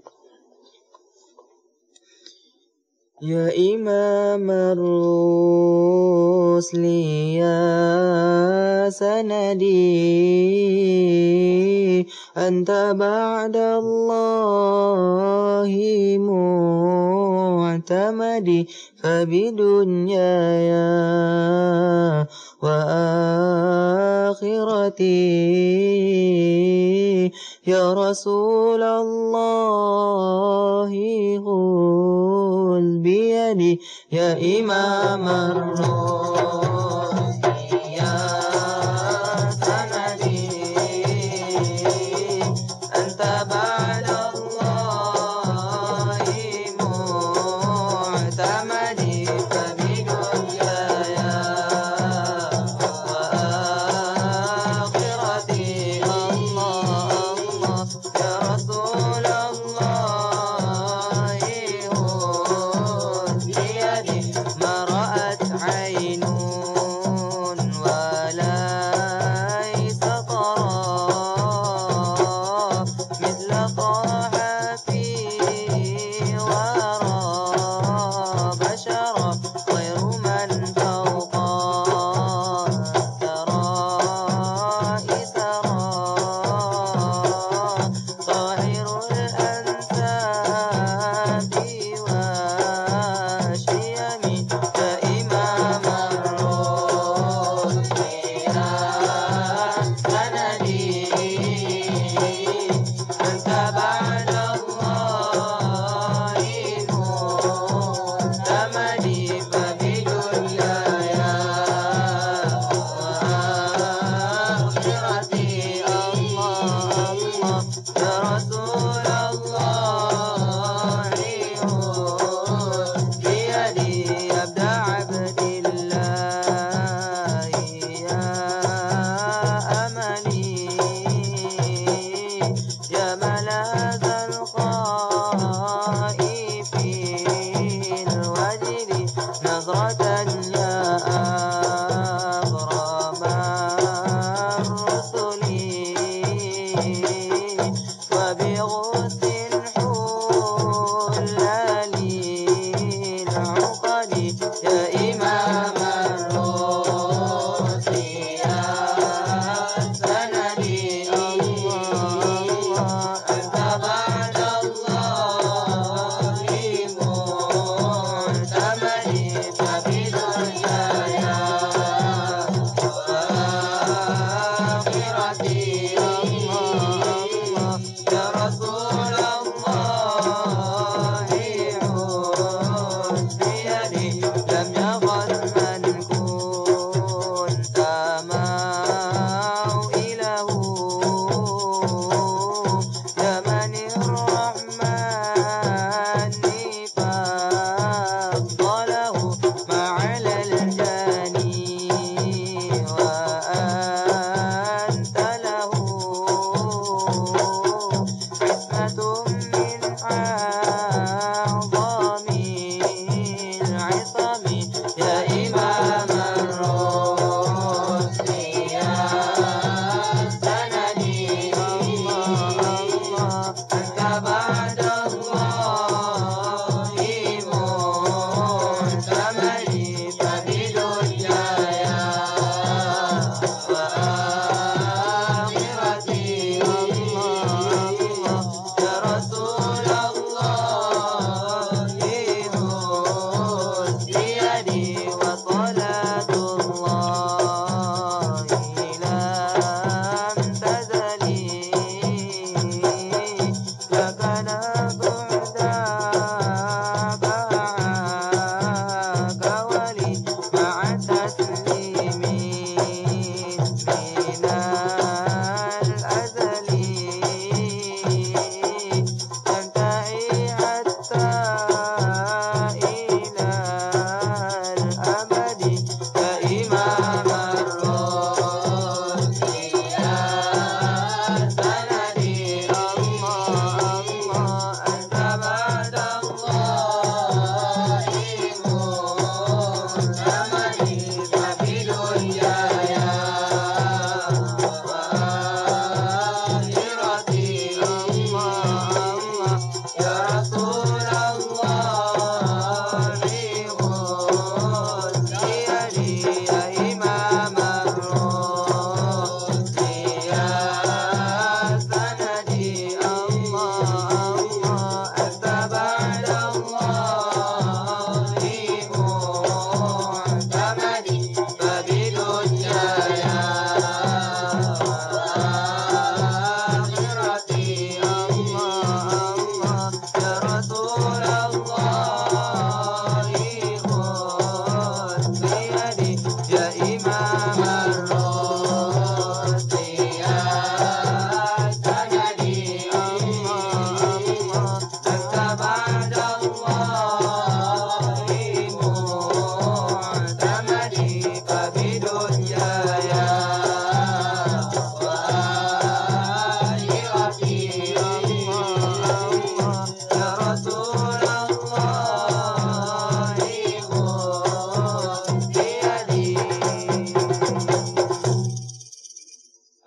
Ya Imam ar-rusli ya sanadi, anta ba'dallahi mu'tamadi, fabidunyaya wa akhirati ya Rasulallahi khul biyadi, ya Imam ar-rusli ya sanadi, anta ba'dallahi mu'tamadi, fabidunyaya wa akhirati Allah ya Rasulallahi khul biyadi, ma ra'at 'aini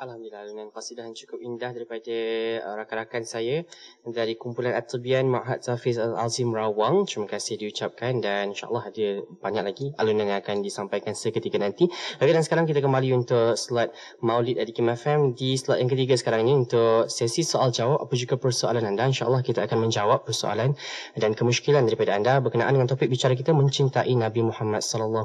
Alhamdulillah, dengan qasidah yang cukup indah daripada rakan-rakan saya dari kumpulan At-Tibyan Ma'had Tahfiz Al-Azim Rawang. Terima kasih diucapkan dan insyaAllah ada banyak lagi alunan yang akan disampaikan seketika nanti. Okay, dan sekarang kita kembali untuk slot Maulid Adikim FM. Di slot yang ketiga sekarang ini untuk sesi soal jawab. Apa juga persoalan anda? InsyaAllah kita akan menjawab persoalan dan kemusykilan daripada anda berkenaan dengan topik bicara kita, mencintai Nabi Muhammad SAW.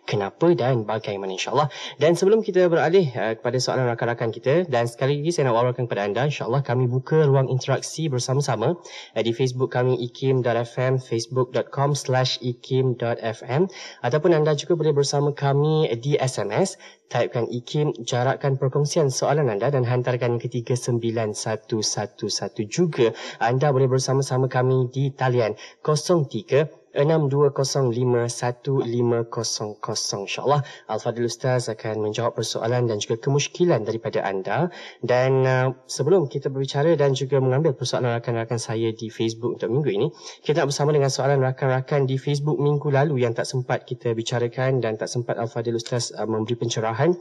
Kenapa dan bagaimana, insyaAllah. Dan sebelum kita beralih kepada soalan rakan-rakan kita, dan sekali lagi saya nak wawarkan kepada anda, insyaAllah kami buka ruang interaksi bersama-sama di Facebook kami ikim.fm, facebook.com/ikim.fm, ataupun anda juga boleh bersama kami di SMS. Typekan ikim, jarakkan perkongsian soalan anda dan hantarkan ke 39111. Juga anda boleh bersama-sama kami di talian 03-6205-1500. InsyaAllah Al-Fadhil Ustaz akan menjawab persoalan dan juga kemusykilan daripada anda. Dan sebelum kita berbicara dan juga mengambil persoalan rakan-rakan saya di Facebook untuk minggu ini, kita nak bersama dengan soalan rakan-rakan di Facebook minggu lalu yang tak sempat kita bicarakan dan tak sempat Al-Fadhil Ustaz memberi pencerahan.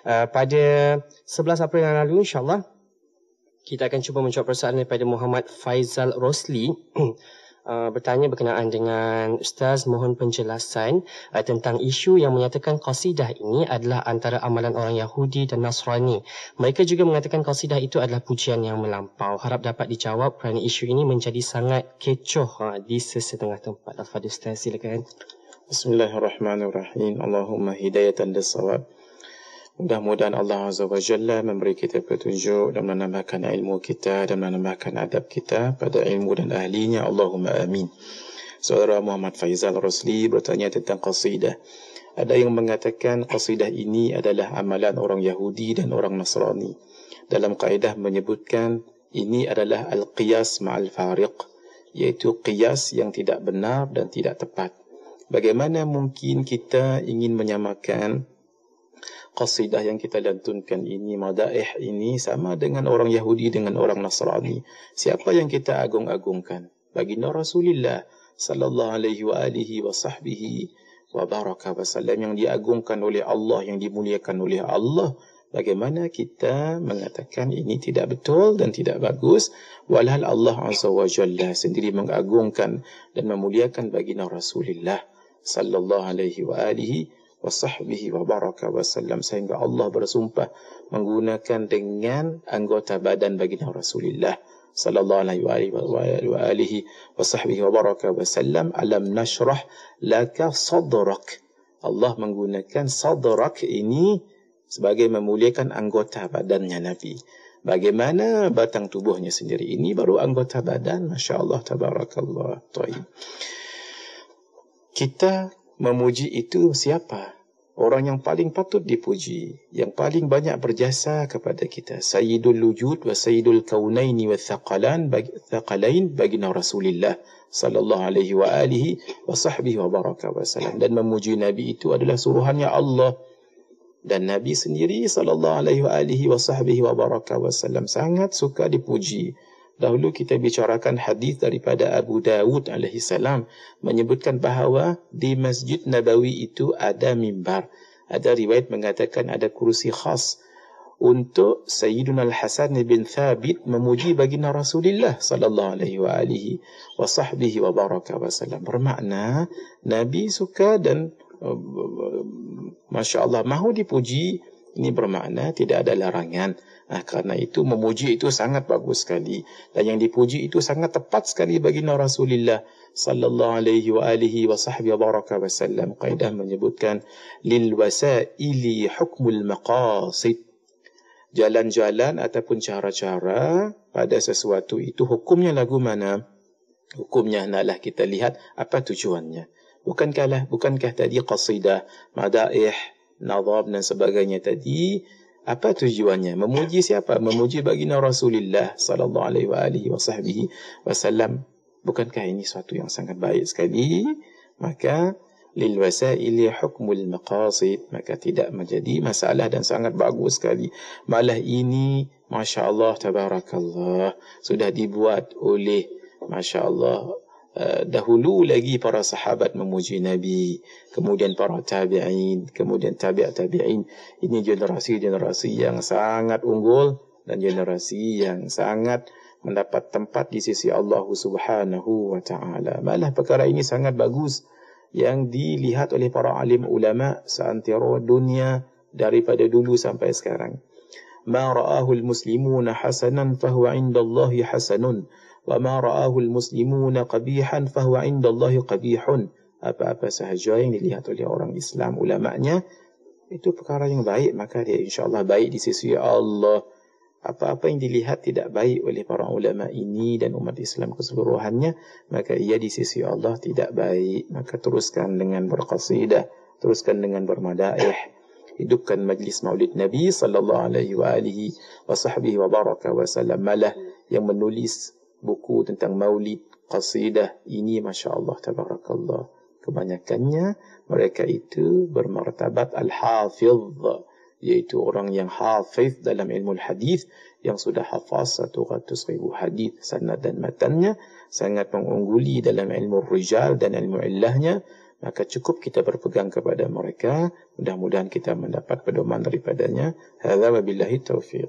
Pada 11 April yang lalu, insyaAllah kita akan cuba menjawab persoalan daripada Muhammad Faizal Rosli. Bertanya berkenaan dengan Ustaz, mohon penjelasan tentang isu yang menyatakan qasidah ini adalah antara amalan orang Yahudi dan Nasrani. Mereka juga mengatakan qasidah itu adalah pujian yang melampau. Harap dapat dijawab kerana isu ini menjadi sangat kecoh di sesetengah tempat. Al-Fadhil Ustaz, silakan. Bismillahirrahmanirrahim. Allahumma hidayatan lis-shawab. Mudah-mudahan Allah Azza wa Jalla memberi kita petunjuk dan menambahkan ilmu kita dan menambahkan adab kita pada ilmu dan ahlinya. Allahumma amin. Saudara Muhammad Faizal Rosli bertanya tentang qasidah. Ada yang mengatakan qasidah ini adalah amalan orang Yahudi dan orang Nasrani. Dalam kaedah menyebutkan ini adalah al-qiyas ma'al fariq, iaitu qiyas yang tidak benar dan tidak tepat. Bagaimana mungkin kita ingin menyamakan qasidah yang kita lantunkan ini, madaih ini, sama dengan orang Yahudi dengan orang Nasrani? Siapa yang kita agung-agungkan? Baginda Rasulullah sallallahu alaihi wa alihi wa sahbihi wa baraka wasallam, yang diagungkan oleh Allah, yang dimuliakan oleh Allah. Bagaimana kita mengatakan ini tidak betul dan tidak bagus, walhal Allah Azza wa Jalla sendiri mengagungkan dan memuliakan baginda Rasulullah sallallahu alaihi wa alihi wa sahbihi wa baraka wasallam, sehingga Allah bersumpah menggunakan dengan anggota badan baginda Rasulullah sallallahu alaihi wa alihi wa sahbihi wa baraka wasallam. Alam nashrah laka sadrak. Allah menggunakan sadrak ini sebagai memuliakan anggota badannya Nabi. Bagaimana batang tubuhnya sendiri, ini baru anggota badan. Masya Allah, tabarakallah. Taib. Kita memuji itu siapa? Orang yang paling patut dipuji, yang paling banyak berjasa kepada kita, Sayyidul Wujud wa Sayyidul Kaunaini wa Thaqalain baginda Rasulullah sallallahu alaihi wa alihi wa sahbihi wa baraka wasallam. Dan memuji Nabi itu adalah suruhannya Allah. Dan Nabi sendiri sallallahu alaihi wa alihi wa sahbihi wa baraka wasallam sangat suka dipuji. Dahulu kita bicarakan hadis daripada Abu Dawud alaihi salam menyebutkan bahawa di Masjid Nabawi itu ada mimbar. Ada riwayat mengatakan ada kursi khas untuk Sayyiduna Al-Hasan bin Thabit memuji baginda Rasulullah sallallahu alaihi wa alihi wa sahbihi wa baraka wasallam. Bermakna Nabi suka dan Masya Allah mahu dipuji. Ini bermakna tidak ada larangan. Karena itu memuji itu sangat bagus sekali, dan yang dipuji itu sangat tepat sekali baginda Rasulullah sallallahu alaihi wa alihi wa sahbihi wa baraka wasallam. Kaedah menyebutkan lil wasaili hukmul maqasid. Jalan-jalan ataupun cara-cara pada sesuatu itu hukumnya lagu mana? Hukumnya hendaklah kita lihat apa tujuannya. Bukankah tadi qasidah, madaih, nazam dan sebagainya tadi, apa tujuannya? Memuji siapa? Memuji baginda Rasulullah sallallahu alaihi wa alihi wa sahbihi wasallam. Bukankah ini suatu yang sangat baik sekali? Maka lil wasaili hukmul maqasid, maka tidak menjadi masalah dan sangat bagus sekali. Malah ini Masya Allah, tabarakallah, sudah dibuat oleh Masya Allah dahulu lagi para sahabat memuji Nabi, kemudian para tabi'in, kemudian tabi'in. Ini generasi-generasi yang sangat unggul dan generasi yang sangat mendapat tempat di sisi Allah Subhanahu wa taala. Malah perkara ini sangat bagus yang dilihat oleh para alim ulama seantero dunia daripada dulu sampai sekarang. Ma ra'ahu al-muslimuna hasanan fahuwa 'inda Allahi hasanun. Wa ma ra'ahu al-muslimuna qabihan fahuwa 'inda Allahi qabihun. Apa-apa sahaja yang dilihat oleh orang Islam ulamanya itu perkara yang baik, maka dia insya-Allah baik di sisi Allah. Apa-apa yang dilihat tidak baik oleh para ulama ini dan umat Islam keseluruhannya, maka ia di sisi Allah tidak baik. Maka teruskan dengan berqasidah, teruskan dengan bermadaih, hidupkan majlis Maulid Nabi sallallahu alaihi wa alihi wa sahbihi wa baraka wa sallam. Malah yang menulis buku tentang maulid, qasidah ini, Masya Allah, tabarakallah, kebanyakannya mereka itu bermartabat al-hafidh, iaitu orang yang hafiz dalam ilmu hadis, yang sudah hafaz 100,000 hadis sanad dan matannya, sangat mengungguli dalam ilmu rijal dan ilmu illahnya. Maka cukup kita berpegang kepada mereka, mudah-mudahan kita mendapat pedoman daripadanya. Hadza wa billahi taufiq.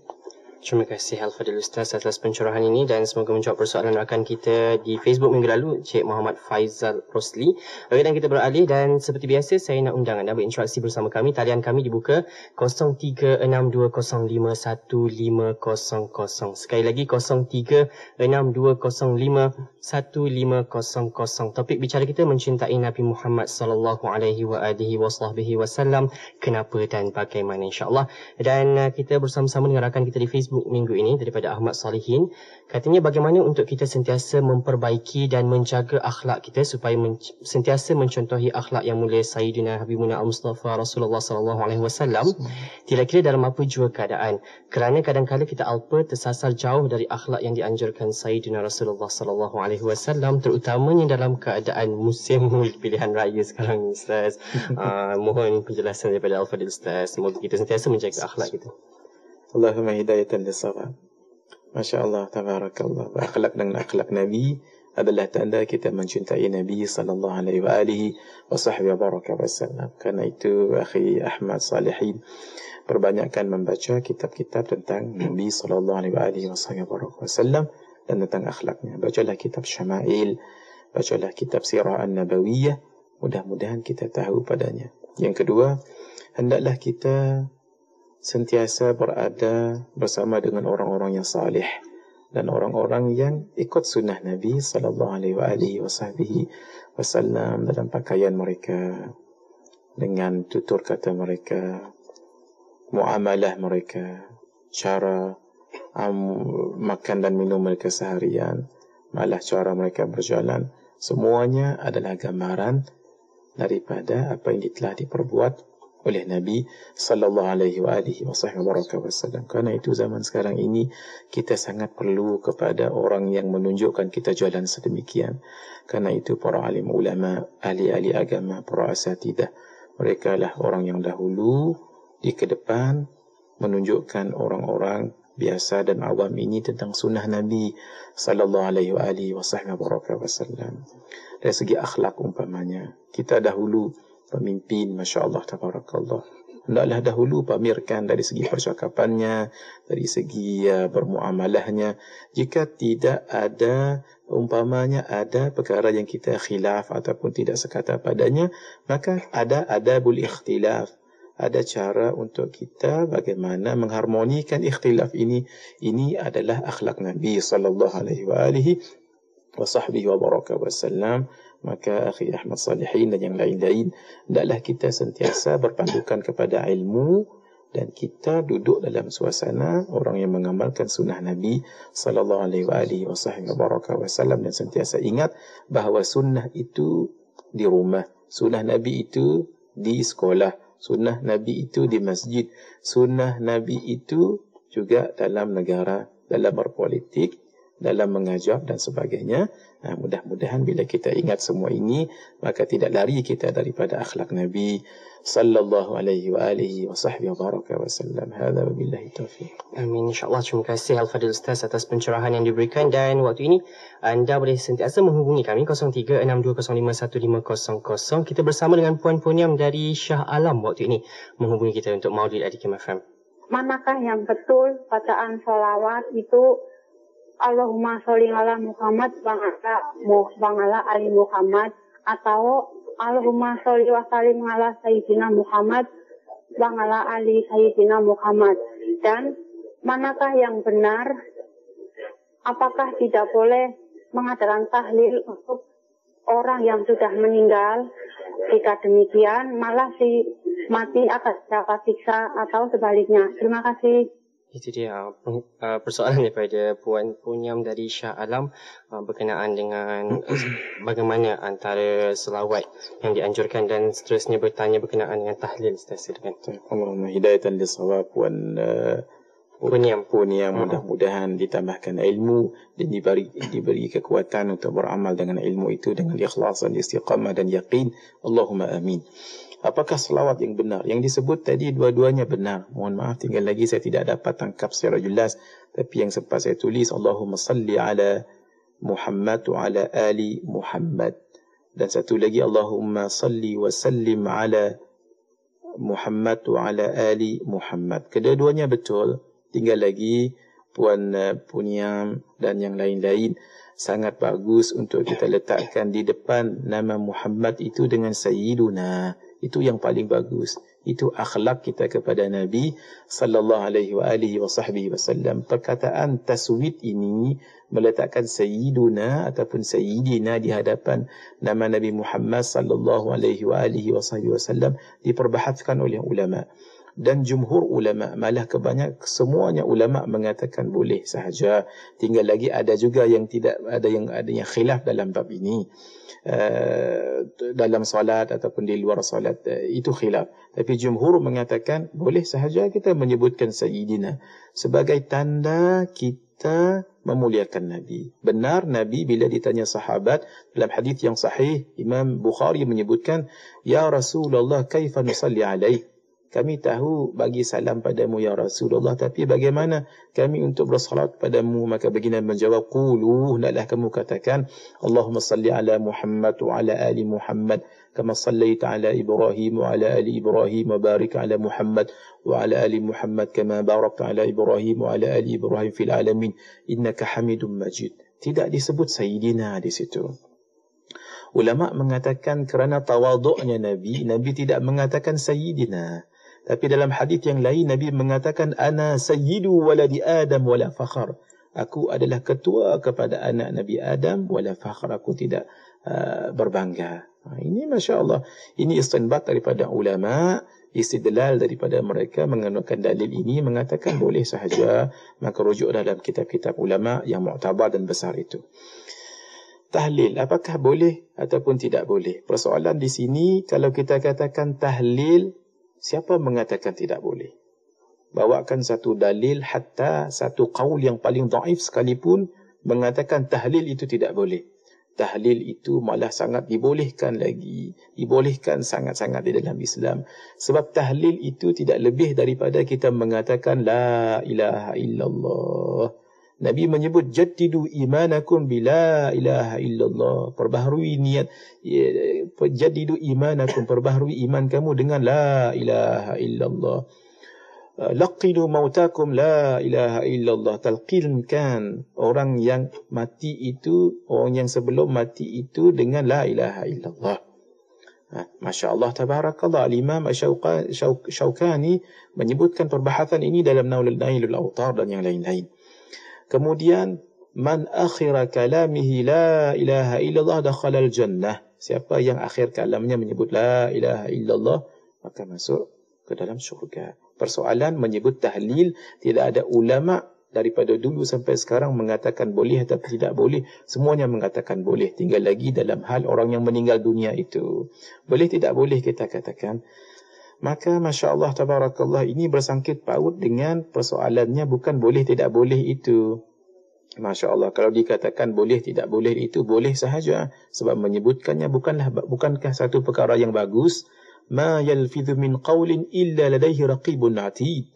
Terima kasih Al-Fadhil Ustaz atas pencerahan ini dan semoga menjawab persoalan rakan kita di Facebook minggu lalu, Cik Muhammad Faizal Rosli. Okey, dan kita beralih dan seperti biasa saya nak undang anda berinteraksi bersama kami. Talian kami dibuka 0362051500. Sekali lagi 0362051500. Topik bicara kita mencintai Nabi Muhammad sallallahu alaihi wa alihi wasallam. Kenapa dan bagaimana, insya-Allah. Dan kita bersama-sama dengan rakan kita di Facebook minggu ini daripada Ahmad Salihin. Katanya bagaimana untuk kita sentiasa memperbaiki dan menjaga akhlak kita supaya sentiasa mencontohi akhlak yang mulia Sayyidina Habibuna Al-Mustafa Rasulullah sallallahu alaihi wasallam. Tidak kira dalam apa jua keadaan. Kerana kadang-kadang kita alpa tersasar jauh dari akhlak yang dianjurkan Sayyidina Rasulullah sallallahu alaihi wasallam, terutamanya dalam keadaan musim pilihan raya sekarang, Ustaz. Mohon penjelasan daripada Al-Fadhil Ustaz. Semoga kita sentiasa menjaga akhlak kita. Allahumma hidayatan lis-shawab. Masya-Allah, tabarakallah. Akhlak dan akhlak Nabi adalah tanda kita mencintai Nabi sallallahu alaihi wa alihi wa sahbihi baraka wasallam. Karena itu akhi Ahmad Salihin, perbanyakkan membaca kitab-kitab tentang Nabi sallallahu alaihi wa alihi wa sahbihi baraka wasallam dan tentang akhlaknya. Bacalah kitab Syama'il, bacalah kitab Sirah An-Nabawiyah, mudah-mudahan kita tahu padanya. Yang kedua, hendaklah kita sentiasa berada bersama dengan orang-orang yang salih dan orang-orang yang ikut sunnah Nabi sallallahu alaihi wasallam dalam pakaian mereka, dengan tutur kata mereka, muamalah mereka, cara makan dan minum mereka seharian, malah cara mereka berjalan, semuanya adalah gambaran daripada apa yang telah diperbuat oleh Nabi sallallahu alaihi wa alihi wasallam. Karena itu zaman sekarang ini kita sangat perlu kepada orang yang menunjukkan kita jalan sedemikian. Karena itu para alim ulama, ahli-ahli agama, para asatidah, mereka lah orang yang dahulu di ke depan menunjukkan orang-orang biasa dan awam ini tentang sunnah Nabi sallallahu alaihi wa alihi wasallam. Dari segi akhlak umpamanya, kita dahulu pemimpin, Masya Allah, tabarakallah, hendaklah dahulu pamerkan dari segi percakapannya, dari segi bermuamalahnya. Jika tidak ada, umpamanya ada perkara yang kita khilaf ataupun tidak sekata padanya, maka ada adabul ikhtilaf, ada cara untuk kita bagaimana mengharmonikan ikhtilaf ini. Ini adalah akhlak Nabi sallallahu alaihi wa alihi wa sahbihi wa baraka wasallam. Maka akhi Ahmad Salihin dan yang lain-lain, hendaklah kita sentiasa berpandukan kepada ilmu dan kita duduk dalam suasana orang yang mengamalkan sunnah Nabi sallallahu alaihi wasallam dan sentiasa ingat bahawa sunnah itu di rumah, sunnah Nabi itu di sekolah, sunnah Nabi itu di masjid, sunnah Nabi itu juga dalam negara, dalam berpolitik, dalam mengajar dan sebagainya. Mudah-mudahan bila kita ingat semua ini, maka tidak lari kita daripada akhlak Nabi sallallahu alaihi wa alihi wa sahbihi wa baraka wa sallam. Hadza wabillahi taufiq. Amin. InsyaAllah. Terima kasih Al-Fadhil Ustaz atas pencerahan yang diberikan, dan waktu ini anda boleh sentiasa menghubungi kami 0362051500. Kita bersama dengan Puan Poniam dari Shah Alam waktu ini menghubungi kita untuk Maulid Adikim FM. Manakah yang betul bacaan sholawat itu Allahumma sholli ala Muhammad bangala ali Muhammad, atau Allahumma sholli wa sallim ala Sayyidina Muhammad bangala ali Sayyidina Muhammad? Dan manakah yang benar? Apakah tidak boleh mengadakan tahlil untuk orang yang sudah meninggal? Jika demikian, malah si mati akan dapat siksa, atau sebaliknya. Terima kasih. Itu dia persoalan daripada Puan Poniam dari Shah Alam berkenaan dengan bagaimana antara selawat yang dianjurkan, dan seterusnya bertanya berkenaan dengan tahlil. Silakan. Allahumma hidayatan lis-shawab. Puan Poniam, mudah-mudahan ditambahkan ilmu dan diberi kekuatan untuk beramal dengan ilmu itu dengan ikhlas dan istiqamah dan yakin. Allahumma amin. Apakah selawat yang benar? Yang disebut tadi dua-duanya benar. Mohon maaf, tinggal lagi saya tidak dapat tangkap secara jelas. Tapi yang sempat saya tulis, Allahumma salli ala Muhammad wa ala ali Muhammad. Dan satu lagi, Allahumma salli wa sallim ala Muhammad wa ala ali Muhammad. Kedua-duanya betul. Tinggal lagi Puan Poniam dan yang lain-lain. Sangat bagus untuk kita letakkan di depan nama Muhammad itu dengan Sayyiduna. Itu yang paling bagus. Itu akhlak kita kepada Nabi sallallahu alaihi wa alihi wa sahbihi wasallam. Perkataan taswid ini meletakkan Sayyiduna ataupun Sayyidina di hadapan nama Nabi Muhammad sallallahu alaihi wa alihi wa sahbihi wasallam diperbahatkan oleh ulama. Dan jumhur ulama, malah semuanya ulama mengatakan boleh sahaja. Tinggal lagi ada juga yang tidak, ada yang khilaf dalam bab ini. Dalam solat ataupun di luar solat, itu khilaf. Tapi jumhur mengatakan boleh sahaja kita menyebutkan Sayyidina sebagai tanda kita memuliakan Nabi. Benar Nabi bila ditanya sahabat dalam hadis yang sahih, Imam Bukhari menyebutkan, Ya Rasulullah, kaifa nusalli alaik? Kami tahu bagi salam padamu ya Rasulullah, tapi bagaimana kami untuk bersalat padamu? Maka baginda menjawab, qulu, hendaklah kamu katakan, Allahumma salli ala Muhammad wa ala ali Muhammad kama sallaita ala Ibrahim wa ala ali Ibrahim wa barik ala Muhammad wa ala ali Muhammad kama barakta ala Ibrahim wa ala ali Ibrahim fil alamin innaka Hamidum Majid. Tidak disebut Sayyidina di situ. Ulama mengatakan kerana tawaduknya Nabi tidak mengatakan Sayyidina. Tapi dalam hadis yang lain, Nabi mengatakan, Ana sayyidu waladi Adam wala fakhar. Aku adalah ketua kepada anak Nabi Adam wala fakhar. Aku tidak berbangga. Ini Masya Allah. Ini istinbat daripada ulama, istidlal daripada mereka menggunakan dalil ini, mengatakan boleh sahaja. Maka rujuk dalam kitab-kitab ulama yang mu'tabar dan besar itu. Tahlil, apakah boleh ataupun tidak boleh? Persoalan di sini, kalau kita katakan tahlil, siapa mengatakan tidak boleh? Bawakan satu dalil, hatta satu qaul yang paling dhaif sekalipun mengatakan tahlil itu tidak boleh. Tahlil itu malah sangat dibolehkan lagi. Dibolehkan sangat-sangat di dalam Islam. Sebab tahlil itu tidak lebih daripada kita mengatakan La ilaha illallah. Nabi menyebut jaddidu imanakum bila ilaha illallah. Perbaharui niat, jaddidu imanakum, perbaharui iman kamu dengan la ilaha illallah. Laqinu mautakum la ilaha illallah. Talqinkan orang yang mati itu, orang yang sebelum mati itu dengan la ilaha illallah. Masya Allah, tabarakallah. Al-Imam Syaukani menyebutkan perbahasan ini dalam Nailul Awtar dan yang lain-lain. Kemudian, man akhira kalamihi la ilaha illallah dakhala al-jannah. Siapa yang akhir kalamnya menyebut la ilaha illallah, maka masuk ke dalam syurga. Persoalan menyebut tahlil, tidak ada ulama daripada dulu sampai sekarang mengatakan boleh atau tidak boleh. Semuanya mengatakan boleh. Tinggal lagi dalam hal orang yang meninggal dunia itu. Boleh tidak boleh kita katakan. Maka Masya Allah, tabarakallah, ini bersangkit paut dengan persoalannya bukan boleh tidak boleh itu. Masya Allah, kalau dikatakan boleh tidak boleh, itu boleh sahaja, sebab menyebutkannya bukankah satu perkara yang bagus. Ma yalfidhu min qawlin illa ladaihi raqibun atid.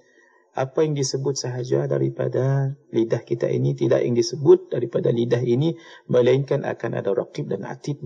Apa yang disebut sahaja daripada lidah kita ini, tidak yang disebut daripada lidah ini, melainkan akan ada raqib dan atid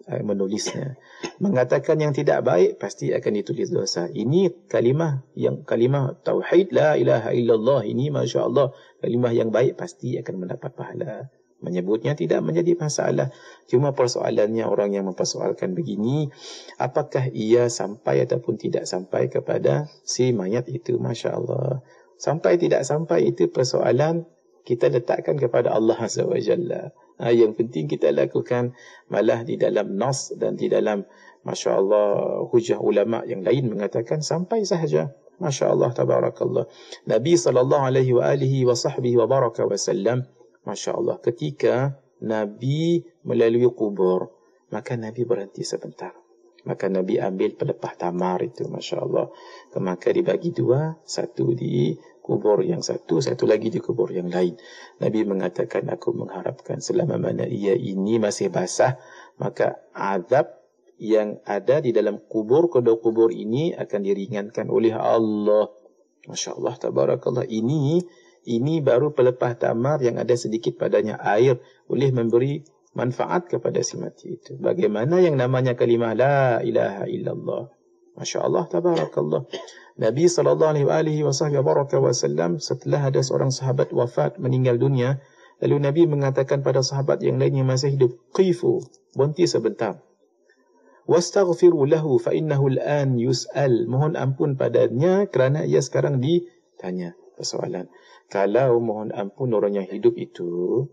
menulisnya. Mengatakan yang tidak baik, pasti akan ditulis dosa. Ini kalimah tauhid, la ilaha illallah, ini Masya Allah, kalimah yang baik, pasti akan mendapat pahala. Menyebutnya tidak menjadi masalah. Cuma persoalannya orang yang mempersoalkan begini, apakah ia sampai ataupun tidak sampai kepada si mayat itu. Masya Allah. Sampai tidak sampai itu persoalan kita letakkan kepada Allah Azza wa Jalla. Yang penting kita lakukan malah di dalam nas dan di dalam Masya Allah hujah ulama yang lain mengatakan sampai sahaja. Masya Allah, tabarakallah. Nabi SAW Masya Allah, ketika Nabi melalui kubur, maka Nabi berhenti sebentar. Maka Nabi ambil pelepah tamar itu, Masya Allah. Maka dibagi dua, satu di kubur yang satu lagi di kubur yang lain. Nabi mengatakan, aku mengharapkan selama mana ia ini masih basah, maka azab yang ada di dalam kubur, kedua kubur ini akan diringankan oleh Allah. Masya Allah, tabarakallah. Ini baru pelepah tamar yang ada sedikit padanya air, boleh memberi manfaat kepada si mati itu. Bagaimana yang namanya kalimah la ilaha illallah. Masya Allah, tabarakallah. Nabi SAW setelah ada seorang sahabat wafat, meninggal dunia, lalu Nabi mengatakan pada sahabat yang lain yang masih hidup, qifu, berhenti sebentar. Wastaghfiru lahu fa innahu al-an yus'al. Mohon ampun padanya kerana ia sekarang ditanya persoalan. Kalau mohon ampun orang yang hidup itu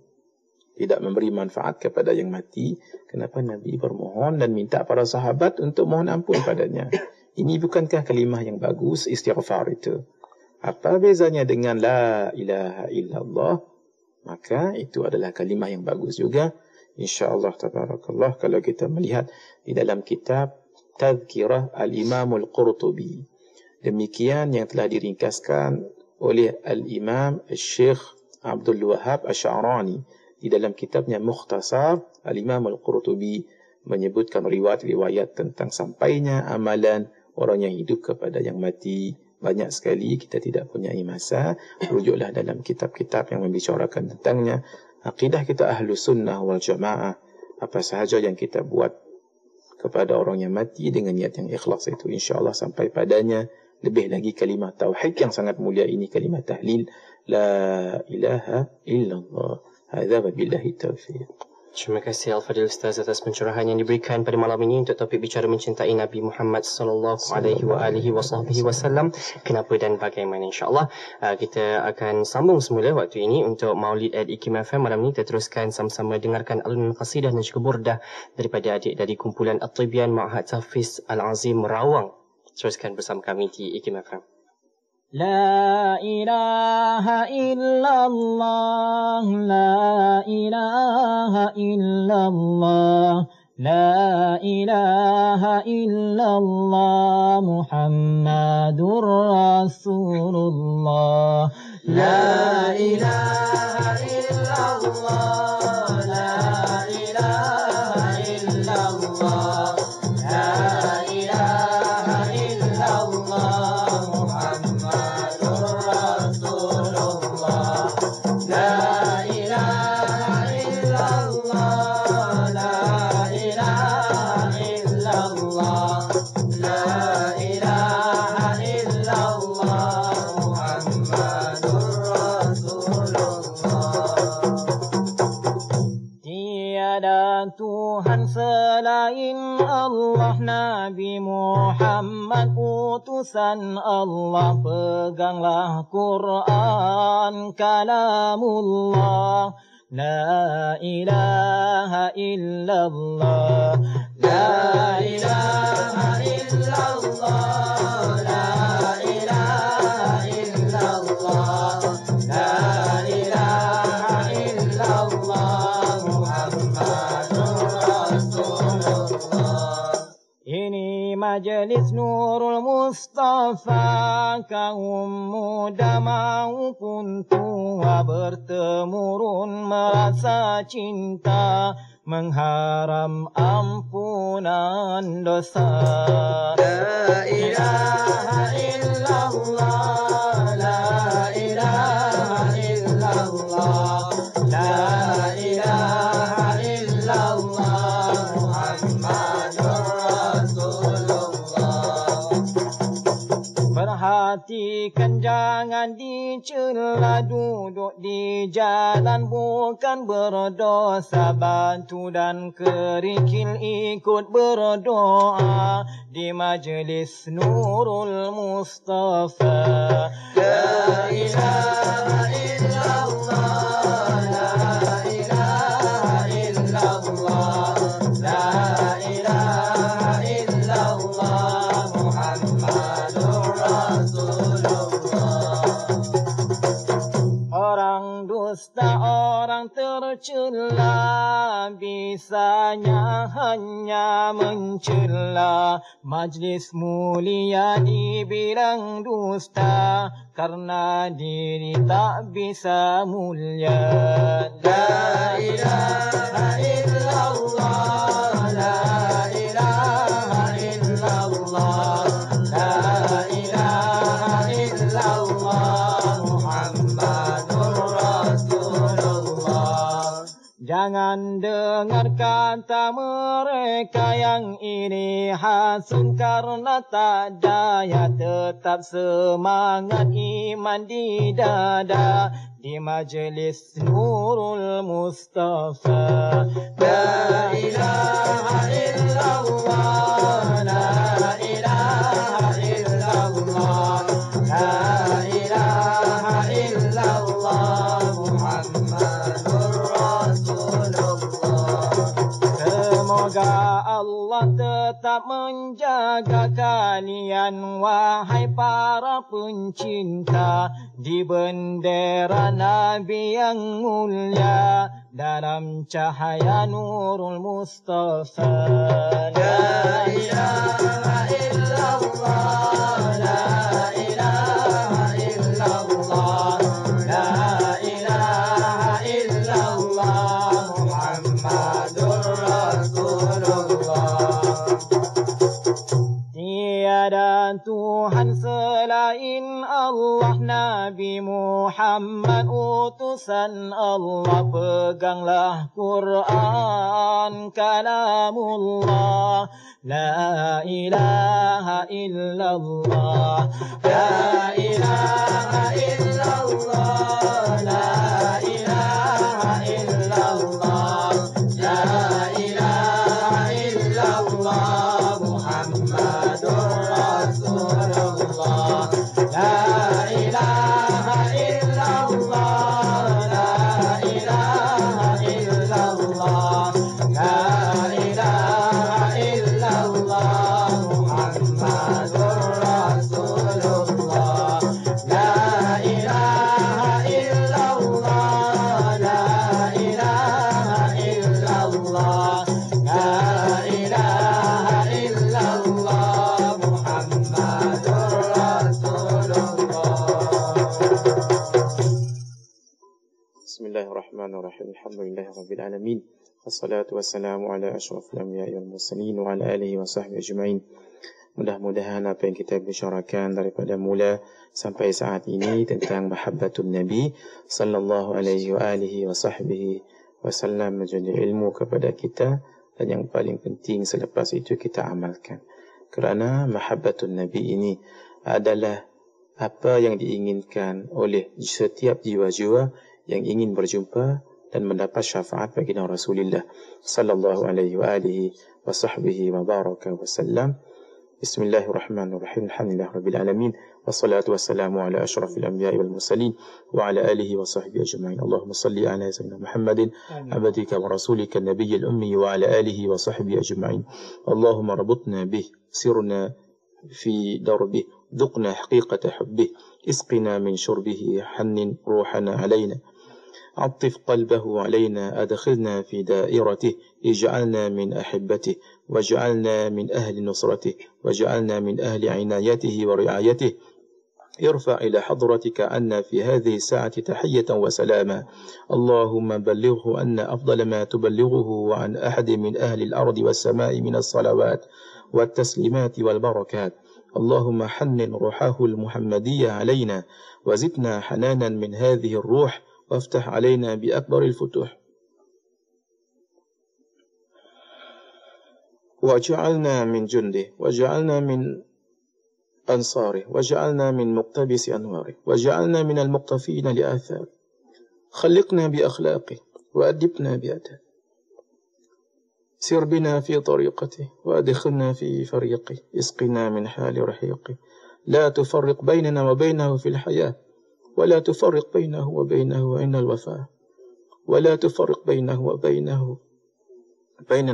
tidak memberi manfaat kepada yang mati, kenapa Nabi bermohon dan minta para sahabat untuk mohon ampun padanya? Ini bukankah kalimah yang bagus, istighfar itu? Apa bezanya dengan la ilaha illallah? Maka itu adalah kalimah yang bagus juga. InsyaAllah, tabarakallah, kalau kita melihat di dalam kitab Tadhkirah Al-Imam Al-Qurtubi. Demikian yang telah diringkaskan oleh Al-Imam Syekh Abdul Wahab Asy'arani di dalam kitabnya Mukhtasar. Al-Imam Al-Qurtubi menyebutkan riwayat-riwayat tentang sampainya amalan orang yang hidup kepada yang mati. Banyak sekali, kita tidak punya masa. Rujuklah dalam kitab-kitab yang membicarakan tentangnya. Akidah kita Ahlus Sunnah wal Jamaah, apa sahaja yang kita buat kepada orang yang mati dengan niat yang ikhlas itu, insyaAllah sampai padanya. Lebih lagi kalimah tauhid yang sangat mulia ini, kalimah tahlil la ilaha illallah. Hadza wabillahi taufiq. Terima kasih Al-Fadhil Ustaz atas pencerahan yang diberikan pada malam ini untuk topik bicara mencintai Nabi Muhammad sallallahu alaihi wasallam. Kenapa dan bagaimana, insya-Allah kita akan sambung semula waktu ini untuk Maulid at IKIM FM. Malam ini kita teruskan sama-sama dengarkan alun qasidah dan juga burdah daripada adik dari kumpulan At-Tibyan Ma'had Tahfiz Al-Azim Merawang. Teruskan bersama kami di IKIM FM. La ilaha illallah, la ilaha illallah, la ilaha illallah, Muhammadur Rasulullah. La ilaha illallah, la ilaha illallah, la ilaha illallah, Muhammadur Rasulullah. La ilaha illallah, la ilaha illallah, la ilaha illallah, Muhammadur Rasulullah. Tiada Tuhan selain Allah, Nabi Muhammad utusan Allah. Peganglah Quran kalamullah. La ilaha illallah, la ilaha illallah, la ilaha illallah, la ilaha illallah, Muhammadur Rasulullah. Ini Majlis Nurul Mustafa, kaum muda maupun tua bertemurun merasa cinta, mengharap ampunan dosa. La ilaha illallah, la ilaha illallah, la ilaha illallah, Muhammadur Rasulullah. Perhatikan jangan dicela, duduk di jalan bukan berdosa, batu dan kerikil ikut berdoa di majlis Nurul Mustafa. La ilaha illallah, la ilaha illallah, la ilaha illallah, Muhammadur Rasulullah. Orang dusta, orang tercela, bisanya hanya mencela. Majlis mulia dibilang dusta, karena diri tak bisa mulia. La ilaha illallah, la ilaha illallah, la ilaha illallah, Muhammadur Rasulullah. Jangan dengar kata mereka yang ini hasut karena tak daya, tetap semangat iman di dada di majlis Nurul Mustafa. La ilaha illallah, la ilaha illallah, la ilaha illallah, Muhammadur Rasulullah. Semoga Allah tetap menjaga kalian, wahai para pencinta, di bendera Nabi yang mulia, dalam cahaya Nurul Mustafa. La ilaha illallah, la ilaha illallah, la ilaha illallah, Muhammadur Rasulullah. Tiada Tuhan selain Allah, Nabi Muhammad utusan Allah, peganglah Quran kalamullah. La ilaha illallah, La ilaha illallah, la ilaha illallah, la ilaha illallah, Muhammadur Rasulullah. La ilaha illallah, la ilaha illallah, la ilaha illallah, Muhammadur Rasulullah. La ilaha illallah, la ilaha illallah, la ilaha illallah, Muhammadur Rasulullah. Bismillahirrahmanirrahim. Alhamdulillahirabbil alamin. Wassalatu wassalamu ala asyrafil anbiya'i wal mursalin wa ala alihi wa sahbihi ajma'in. Mudah-mudahan apa yang kita bicarakan daripada mula sampai saat ini tentang mahabbatun Nabi sallallahu alaihi wa alihi wa sahbihi wasallam menjadi ilmu kepada kita, dan yang paling penting selepas itu kita amalkan. Kerana mahabbatun Nabi ini adalah apa yang diinginkan oleh setiap jiwa-jiwa yang ingin berjumpa dan mendapat syafaat baginda Rasulullah sallallahu alaihi wa alihi wa sahbihi wa baraka wa sallam. Bismillahirrahmanirrahim. Alhamdulillahirabbil alamin. Wassalatu wassalamu ala asyrafil anbiya'i wal mursalin wa ala alihi wa sahbihi ajma'in. Allahumma salli ala sayyidina Muhammadin abdika wa rasulika an-nabiyyil ummi wa ala alihi wa sahbihi ajma'in. Allahumma rabutna bih, sirna fi darbih, ذقنا حقيقة حبه، اسقنا من شربه، حنن روحنا علينا. عطف قلبه علينا، أدخلنا في دائرته، اجعلنا من أحبته، واجعلنا من أهل نصرته، واجعلنا من أهل عنايته ورعايته. ارفع إلى حضرتك عنا في هذه الساعة تحية وسلاما. اللهم بلغه أن أفضل ما تبلغه عن أحد من أهل الأرض والسماء من الصلوات والتسليمات والبركات. اللهم حنن روحه المحمدية علينا، وزدنا حنانا من هذه الروح، وافتح علينا بأكبر الفتوح، واجعلنا من جنده، واجعلنا من أنصاره، واجعلنا من مقتبس أنواره، واجعلنا من المقتفين لآثاره. خلقنا بأخلاقه وأدبنا بأدبه، سر بنا في طريقته وأدخلنا في فريقه، اسقنا من حال رحيقه. لا تفرق بيننا وبينه في الحياة، ولا تفرق بينه وبينه عند الوفاة، ولا تفرق بيننا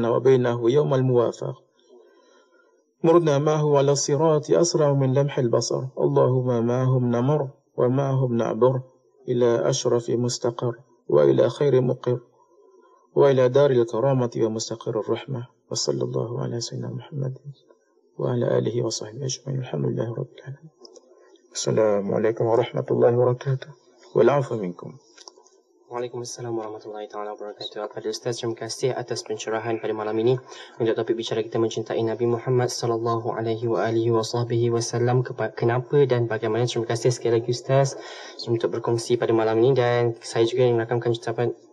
وبينه يوم الموافاة. مرنا معه على الصراط أسرع من لمح البصر. اللهم معهم نمر ومعهم نعبر إلى أشرف مستقر، وإلى خير مقر، وإلى دار الكرامة ومستقر الرحمة. وصلى الله على سيدنا محمد وعلى آله وصحبه أجمعين. الحمد لله رب العالمين. السلام عليكم ورحمة الله وبركاته، والعفو منكم. Waalaikumsalam warahmatullahi taala wabarakatuh. Kepada Ustaz, terima kasih atas pencerahan pada malam ini untuk topik bicara kita mencintai Nabi Muhammad sallallahu alaihi wasallam. Kenapa dan bagaimana? Terima kasih sekali lagi Ustaz untuk berkongsi pada malam ini, dan saya juga ingin merakamkan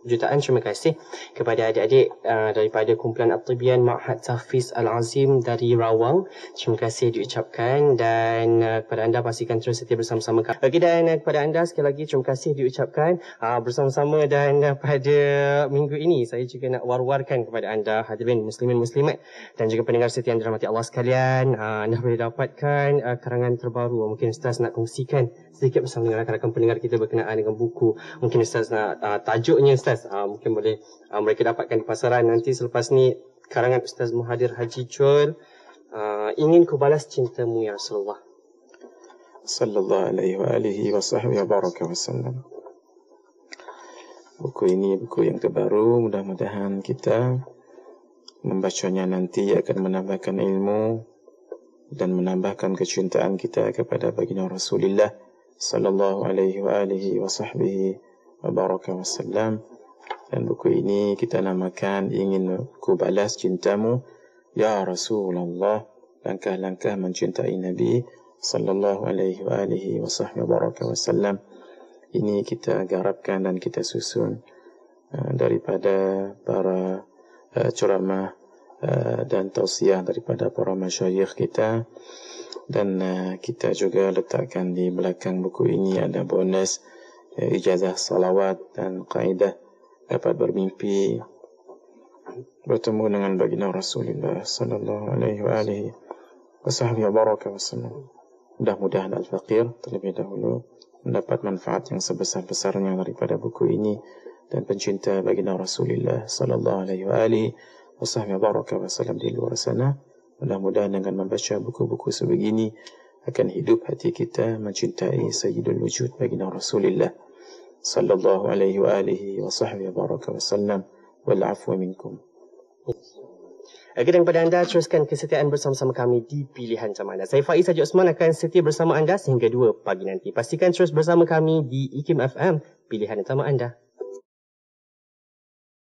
jutaan terima kasih kepada adik-adik daripada kumpulan At-Tibyan Ma'had Tahfiz Al-Azim dari Rawang. Terima kasih diucapkan, dan kepada anda pastikan terus setia bersama-sama kami. Okey, dan kepada anda sekali lagi terima kasih diucapkan bersama-sama. Dan pada minggu ini saya juga nak war-warkan kepada anda hadirin muslimin muslimat dan juga pendengar setia yang dirahmati Allah sekalian. Anda boleh dapatkan karangan terbaru. Mungkin Ustaz nak kongsikan sedikit bersama dengan rakan-rakan pendengar kita berkenaan dengan buku. Mungkin Ustaz nak tajuknya Ustaz, mungkin boleh mereka dapatkan di pasaran nanti selepas ni. Karangan Ustaz Muhadir Haji Chol, Ingin Ku Balas Cintamu Ya Rasulullah. Sallallahu alaihi wa alihi wa sahbihi wa baraka wa sallam. Buku ini buku yang terbaru, mudah-mudahan kita membacanya nanti akan menambahkan ilmu dan menambahkan kecintaan kita kepada baginda Rasulullah sallallahu alaihi wa alihi wa sahbihi wa baraka wa sallam. Dan buku ini kita namakan Ingin Ku Balas Cintamu Ya Rasulullah, langkah-langkah mencintai Nabi sallallahu alaihi wa alihi wa sahbihi wa baraka wa sallam. Ini kita garapkan dan kita susun daripada para ceramah dan tausiah daripada para masyayikh kita, dan kita juga letakkan di belakang buku ini ada bonus ijazah salawat dan kaidah dapat bermimpi bertemu dengan baginda Rasulullah sallallahu alaihi wa alihi wa sahbihi wa baraka wa sallam. Mudah-mudahan Al-Faqir terlebih dahulu mendapat manfaat yang sebesar-besarnya daripada buku ini, dan pencinta baginda Rasulullah sallallahu alaihi wa alihi wa baraka wa sallam di luar sana, mudah-mudahan dengan membaca buku-buku sebegini akan hidup hati kita mencintai Sayyidul Wujud baginda Rasulullah sallallahu alaihi wa alihi wa baraka wa sallam. Wal afwa minkum. Okey, dan kepada anda teruskan kesetiaan bersama-sama kami di Pilihan Sama Anda. Saya Faiz Haji Osman akan setia bersama anda sehingga 2 pagi nanti. Pastikan terus bersama kami di IKIM FM, Pilihan Sama Anda.